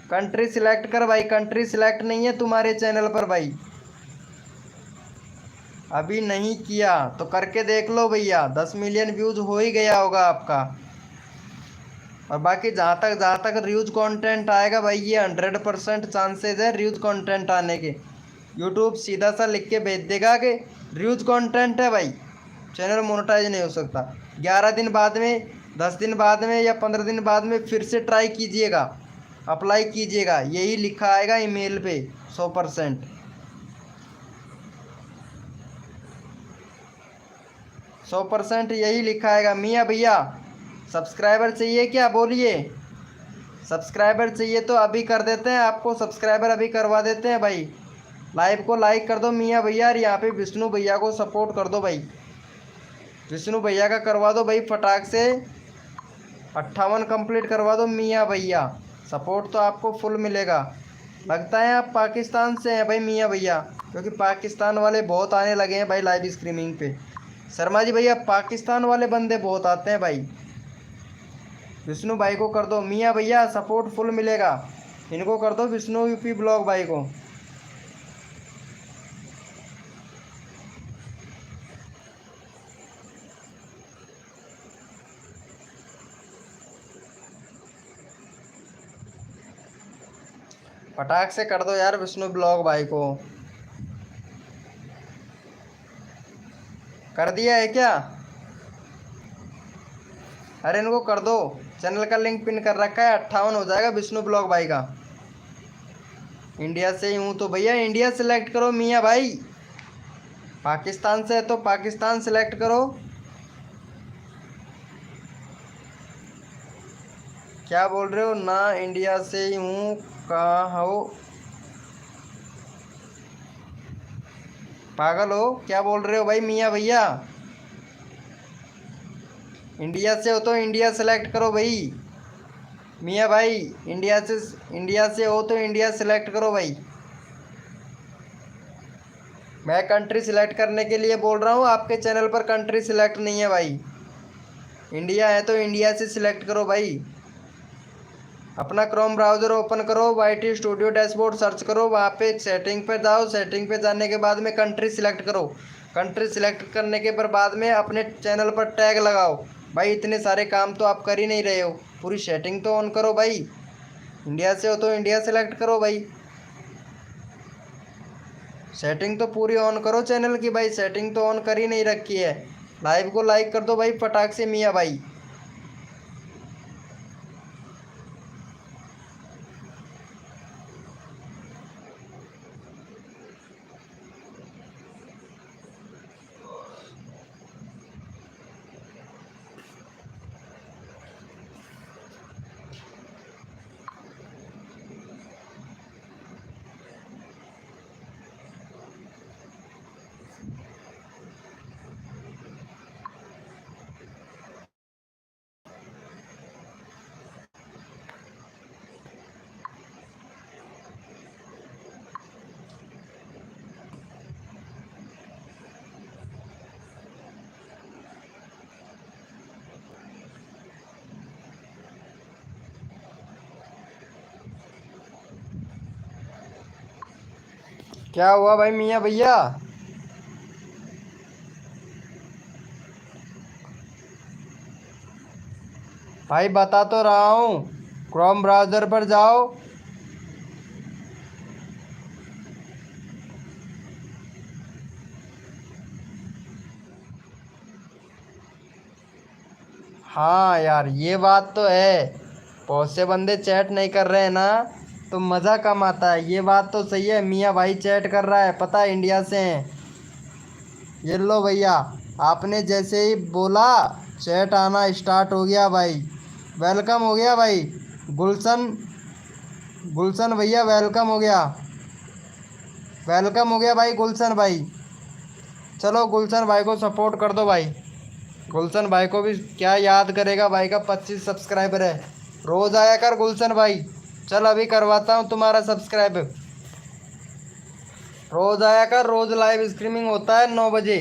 कंट्री सिलेक्ट कर भाई, कंट्री सिलेक्ट नहीं है तुम्हारे चैनल पर भाई, अभी नहीं किया तो करके देख लो भैया। 10 मिलियन व्यूज़ हो ही गया होगा आपका। और बाकी जहाँ तक रीयूज कंटेंट आएगा भाई, ये 100% चांसेस है रीयूज कंटेंट आने के। यूट्यूब सीधा सा लिख के भेज देगा कि रीयूज कंटेंट है भाई, चैनल मोनेटाइज नहीं हो सकता। 11 दिन बाद में, 10 दिन बाद में या 15 दिन बाद में फिर से ट्राई कीजिएगा, अप्लाई कीजिएगा, यही लिखा आएगा ईमेल पे 100%, 100% यही लिखा आएगा। मियाँ भैया सब्सक्राइबर चाहिए क्या? बोलिए। सब्सक्राइबर चाहिए तो अभी कर देते हैं आपको, सब्सक्राइबर अभी करवा देते हैं भाई। लाइव को लाइक कर दो मियाँ भैया, और यहाँ पे विष्णु भैया को सपोर्ट कर दो भाई, विष्णु भैया का करवा दो भाई फटाक से। 58 कंप्लीट करवा दो मियाँ भैया, सपोर्ट तो आपको फुल मिलेगा। लगता है आप पाकिस्तान से हैं भाई मियाँ भैया, क्योंकि पाकिस्तान वाले बहुत आने लगे हैं भाई लाइव स्ट्रीमिंग पे। शर्मा जी भैया पाकिस्तान वाले बंदे बहुत आते हैं भाई। विष्णु भाई को कर दो मियाँ भैया, सपोर्ट फुल मिलेगा। इनको कर दो विष्णु यूपी ब्लॉग भाई को। फटाक से कर दो यार विष्णु ब्लॉग भाई को। कर दिया है क्या? अरे इनको कर दो, चैनल का लिंक पिन कर रखा है, 58 हो जाएगा विष्णु ब्लॉग भाई का। इंडिया से ही हूँ तो भैया इंडिया सेलेक्ट करो मियाँ भाई, पाकिस्तान से है तो पाकिस्तान सेलेक्ट करो। क्या बोल रहे हो? ना इंडिया से ही हूँ। कहाँ हो? पागल हो? क्या बोल रहे हो भाई मियाँ भैया? इंडिया से हो तो इंडिया सेलेक्ट करो भाई। मियाँ भाई, इंडिया से हो तो इंडिया सेलेक्ट करो भाई। मैं कंट्री सिलेक्ट करने के लिए बोल रहा हूँ, आपके चैनल पर कंट्री सिलेक्ट नहीं है भाई। इंडिया है तो इंडिया से सिलेक्ट करो भाई। अपना क्रोम ब्राउज़र ओपन करो, YT स्टूडियो डैशबोर्ड सर्च करो, वहाँ पे सेटिंग पे जाओ। सेटिंग पे जाने के बाद में कंट्री सिलेक्ट करो। कंट्री सिलेक्ट करने के बाद में अपने चैनल पर टैग लगाओ। भाई इतने सारे काम तो आप कर ही नहीं रहे हो, पूरी सेटिंग तो ऑन करो भाई। इंडिया से हो तो इंडिया सेलेक्ट करो भाई। सेटिंग तो पूरी ऑन करो चैनल की भाई, सेटिंग तो ऑन कर ही नहीं रखी है। लाइव को लाइक कर दो भाई फटाक से मियाँ भाई। क्या हुआ भाई मियाँ भैया? भाई बता तो रहा हूँ, क्रोम ब्राउज़र पर जाओ। हाँ यार ये बात तो है, बहुत से बंदे चैट नहीं कर रहे हैं ना, तो मज़ा कम आता है। ये बात तो सही है, मियाँ भाई चैट कर रहा है, पता है इंडिया से हैं। ये लो भैया, आपने जैसे ही बोला चैट आना स्टार्ट हो गया भाई। वेलकम हो गया भाई। गुलशन, गुलशन भैया वेलकम हो गया। वेलकम हो गया भाई गुलशन भाई। चलो गुलशन भाई को सपोर्ट कर दो भाई। गुलशन भाई को भी क्या याद करेगा, भाई का 25 सब्सक्राइबर है। रोज़ आया कर गुलशन भाई। चल अभी करवाता हूँ तुम्हारा सब्सक्राइब। रोज़ आया कर, रोज़ लाइव स्ट्रीमिंग होता है 9 बजे।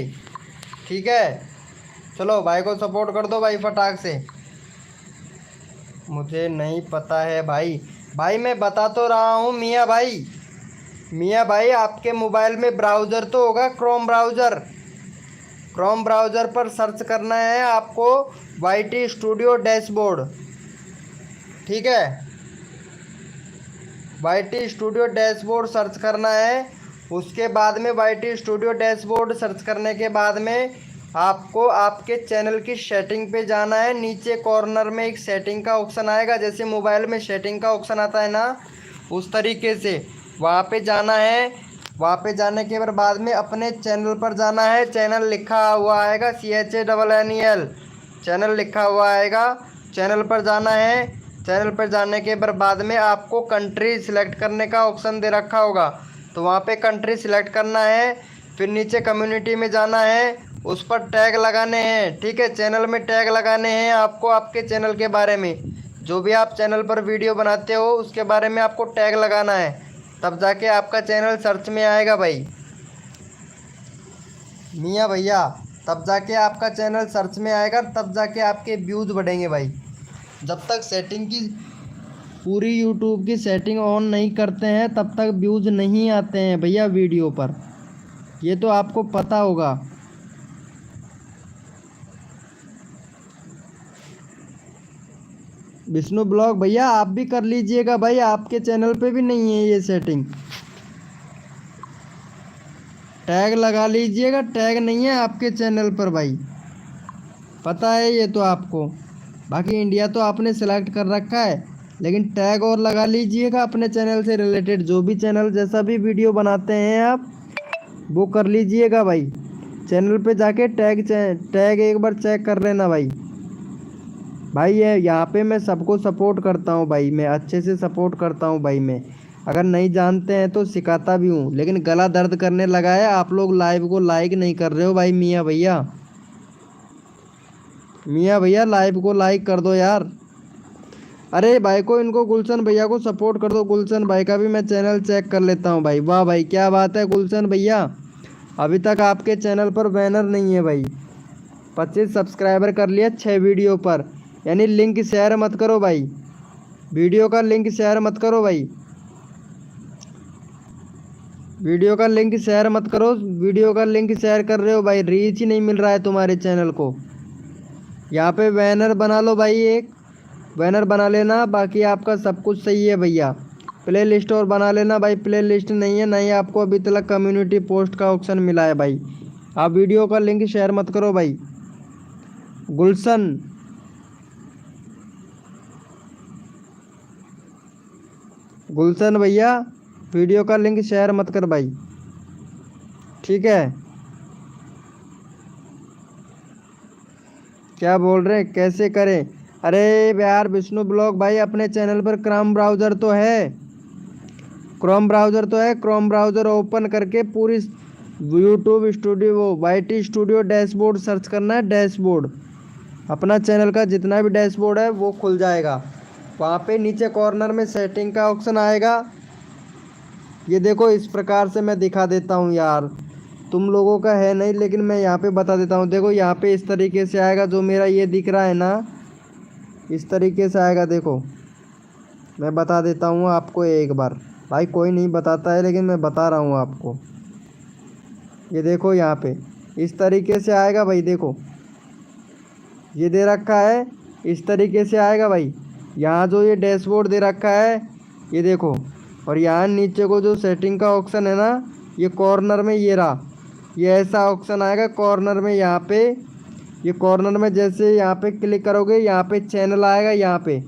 ठीक है, चलो भाई को सपोर्ट कर दो भाई फटाक से। मुझे नहीं पता है भाई। भाई मैं बता तो रहा हूँ मियाँ भाई। मियाँ भाई आपके मोबाइल में ब्राउज़र तो होगा, क्रोम ब्राउज़र। क्रोम ब्राउज़र पर सर्च करना है आपको YT स्टूडियो डैशबोर्ड। ठीक है, YT स्टूडियो डैशबोर्ड सर्च करना है। उसके बाद में YT स्टूडियो डैशबोर्ड सर्च करने के बाद में आपको आपके चैनल की सेटिंग पे जाना है। नीचे कॉर्नर में एक सेटिंग का ऑप्शन आएगा, जैसे मोबाइल में सेटिंग का ऑप्शन आता है ना, उस तरीके से वहाँ पे जाना है। वहाँ पे जाने के बाद में अपने चैनल पर जाना है। चैनल लिखा हुआ आएगा CHANNEL, चैनल लिखा हुआ आएगा। चैनल पर जाना है। चैनल पर जाने के बाद में आपको कंट्री सिलेक्ट करने का ऑप्शन दे रखा होगा, तो वहाँ पे कंट्री सिलेक्ट करना है। फिर नीचे कम्युनिटी में जाना है, उस पर टैग लगाने हैं। ठीक है, चैनल में टैग लगाने हैं आपको, आपके चैनल के बारे में, जो भी आप चैनल पर वीडियो बनाते हो उसके बारे में आपको टैग लगाना है, तब जाके आपका चैनल सर्च में आएगा भाई मियाँ भैया। तब जाके आपका चैनल सर्च में आएगा, तब जाके आपके व्यूज़ बढ़ेंगे भाई। जब तक सेटिंग की पूरी यूट्यूब की सेटिंग ऑन नहीं करते हैं तब तक व्यूज़ नहीं आते हैं भैया वीडियो पर, ये तो आपको पता होगा। विष्णु ब्लॉग भैया आप भी कर लीजिएगा भाई, आपके चैनल पे भी नहीं है ये सेटिंग। टैग लगा लीजिएगा, टैग नहीं है आपके चैनल पर भाई, पता है ये तो आपको। बाकी इंडिया तो आपने सेलेक्ट कर रखा है, लेकिन टैग और लगा लीजिएगा अपने चैनल से रिलेटेड, जो भी चैनल जैसा भी वीडियो बनाते हैं आप वो कर लीजिएगा भाई। चैनल पे जाके टैग टैग एक बार चेक कर लेना भाई। भाई ये यहाँ पे मैं सबको सपोर्ट करता हूँ भाई, मैं अच्छे से सपोर्ट करता हूँ भाई। मैं अगर नहीं जानते हैं तो सिखाता भी हूँ, लेकिन गला दर्द करने लगा है। आप लोग लाइव को लाइक नहीं कर रहे हो भाई। मियाँ भैया, मियाँ भैया लाइव को लाइक कर दो यार। अरे भाई को इनको गुलशन भैया को सपोर्ट कर दो। गुलशन भाई का भी मैं चैनल चेक कर लेता हूँ भाई। वाह भाई क्या बात है गुलशन भैया, अभी तक आपके चैनल पर बैनर नहीं है भाई। 25 सब्सक्राइबर कर लिया 6 वीडियो पर। यानी लिंक शेयर मत करो भाई, वीडियो का लिंक शेयर मत करो भाई, वीडियो का लिंक शेयर मत करो। वीडियो का लिंक शेयर कर रहे हो भाई, रीच ही नहीं मिल रहा है तुम्हारे चैनल को। यहाँ पे बैनर बना लो भाई, एक बैनर बना लेना, बाकी आपका सब कुछ सही है भैया। प्ले लिस्ट और बना लेना भाई, प्ले लिस्ट नहीं है, नहीं आपको अभी तक कम्युनिटी पोस्ट का ऑप्शन मिला है भाई। आप वीडियो का लिंक शेयर मत करो भाई। गुलशन, गुलशन भैया वीडियो का लिंक शेयर मत कर भाई, ठीक है। क्या बोल रहे हैं कैसे करें? अरे यार विष्णु ब्लॉग भाई, अपने चैनल पर क्रोम ब्राउज़र तो है, क्रोम ब्राउज़र तो है। क्रोम ब्राउज़र ओपन करके पूरी यूट्यूब स्टूडियो, वो वाईटी स्टूडियो डैशबोर्ड सर्च करना है। डैशबोर्ड अपना चैनल का जितना भी डैशबोर्ड है वो खुल जाएगा। वहाँ पे नीचे कॉर्नर में सेटिंग का ऑप्शन आएगा। ये देखो इस प्रकार से मैं दिखा देता हूँ यार, तुम लोगों का है नहीं, लेकिन मैं यहाँ पे बता देता हूँ। देखो यहाँ पे इस तरीके से आएगा, जो मेरा ये दिख रहा है ना, इस तरीके से आएगा। देखो मैं बता देता हूँ आपको एक बार भाई, कोई नहीं बताता है लेकिन मैं बता रहा हूँ आपको। ये देखो यहाँ पे इस तरीके से आएगा भाई, देखो ये दे रखा है, इस तरीके से आएगा भाई। यहाँ जो ये डैशबोर्ड दे रखा है ये देखो, और यहाँ नीचे को जो सेटिंग का ऑप्शन है ना, ये कॉर्नर में ये रहा, ये ऐसा ऑप्शन आएगा कॉर्नर में। यहाँ पे ये कॉर्नर में जैसे यहाँ पे क्लिक करोगे, यहाँ पे चैनल आएगा, यहाँ पे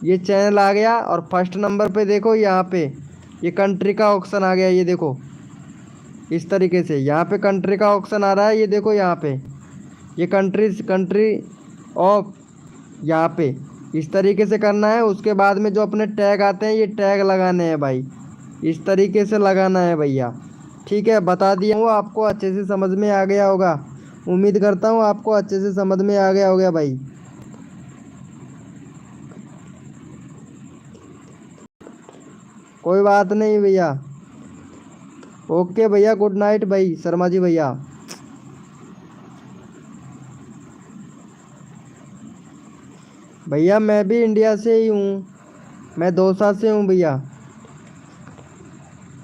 ये चैनल आ गया। और फर्स्ट नंबर पे देखो यहाँ पे ये कंट्री का ऑप्शन आ गया। ये देखो इस तरीके से यहाँ पे कंट्री का ऑप्शन आ रहा है। ये देखो यहाँ पे ये कंट्री ऑफ, यहाँ पे इस तरीके से करना है। उसके बाद में जो अपने टैग आते हैं, ये टैग लगाने हैं भाई, इस तरीके से लगाना है भैया, ठीक है। बता दिया हूँ आपको, अच्छे से समझ में आ गया होगा। उम्मीद करता हूँ आपको अच्छे से समझ में आ गया होगा भाई। कोई बात नहीं भैया, ओके भैया, गुड नाइट भाई शर्मा जी भैया। भैया मैं भी इंडिया से ही हूँ, मैं दौसा से हूँ भैया।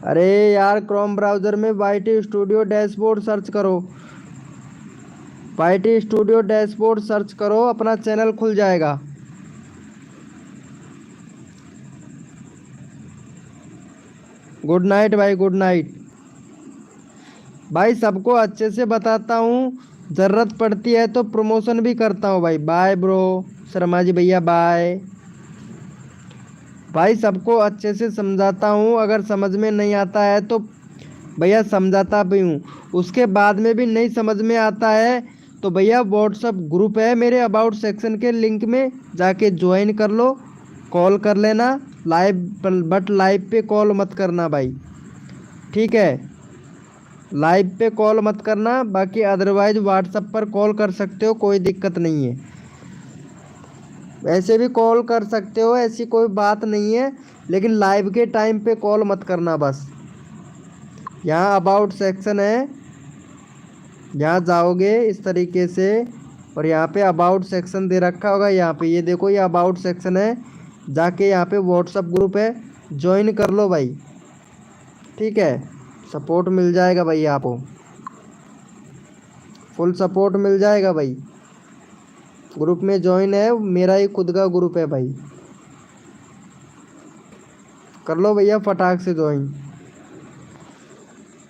अरे यार क्रोम ब्राउज़र में वाईटी स्टूडियो डैशबोर्ड सर्च करो, वाईटी स्टूडियो डैशबोर्ड सर्च करो, अपना चैनल खुल जाएगा। गुड नाइट भाई, गुड नाइट भाई। सबको अच्छे से बताता हूँ, ज़रूरत पड़ती है तो प्रमोशन भी करता हूँ भाई। बाय ब्रो शर्मा जी भैया, बाय भाई। सबको अच्छे से समझाता हूँ, अगर समझ में नहीं आता है तो भैया समझाता भी हूँ। उसके बाद में भी नहीं समझ में आता है तो भैया व्हाट्सअप ग्रुप है मेरे अबाउट सेक्शन के लिंक में जाके ज्वाइन कर लो, कॉल कर लेना लाइव, बट लाइव पे कॉल मत करना भाई, ठीक है। लाइव पे कॉल मत करना, बाकी अदरवाइज व्हाट्सअप पर कॉल कर सकते हो, कोई दिक्कत नहीं है। वैसे भी कॉल कर सकते हो, ऐसी कोई बात नहीं है, लेकिन लाइव के टाइम पे कॉल मत करना बस। यहाँ अबाउट सेक्शन है, यहाँ जाओगे इस तरीके से, और यहाँ पे अबाउट सेक्शन दे रखा होगा। यहाँ पे ये देखो, ये अबाउट सेक्शन है, जाके यहाँ पे व्हाट्सअप ग्रुप है, ज्वाइन कर लो भाई, ठीक है। सपोर्ट मिल जाएगा भाई, आपको फुल सपोर्ट मिल जाएगा भाई। ग्रुप में ज्वाइन है, मेरा ही खुद का ग्रुप है भाई, कर लो भैया फटाक से ज्वाइन।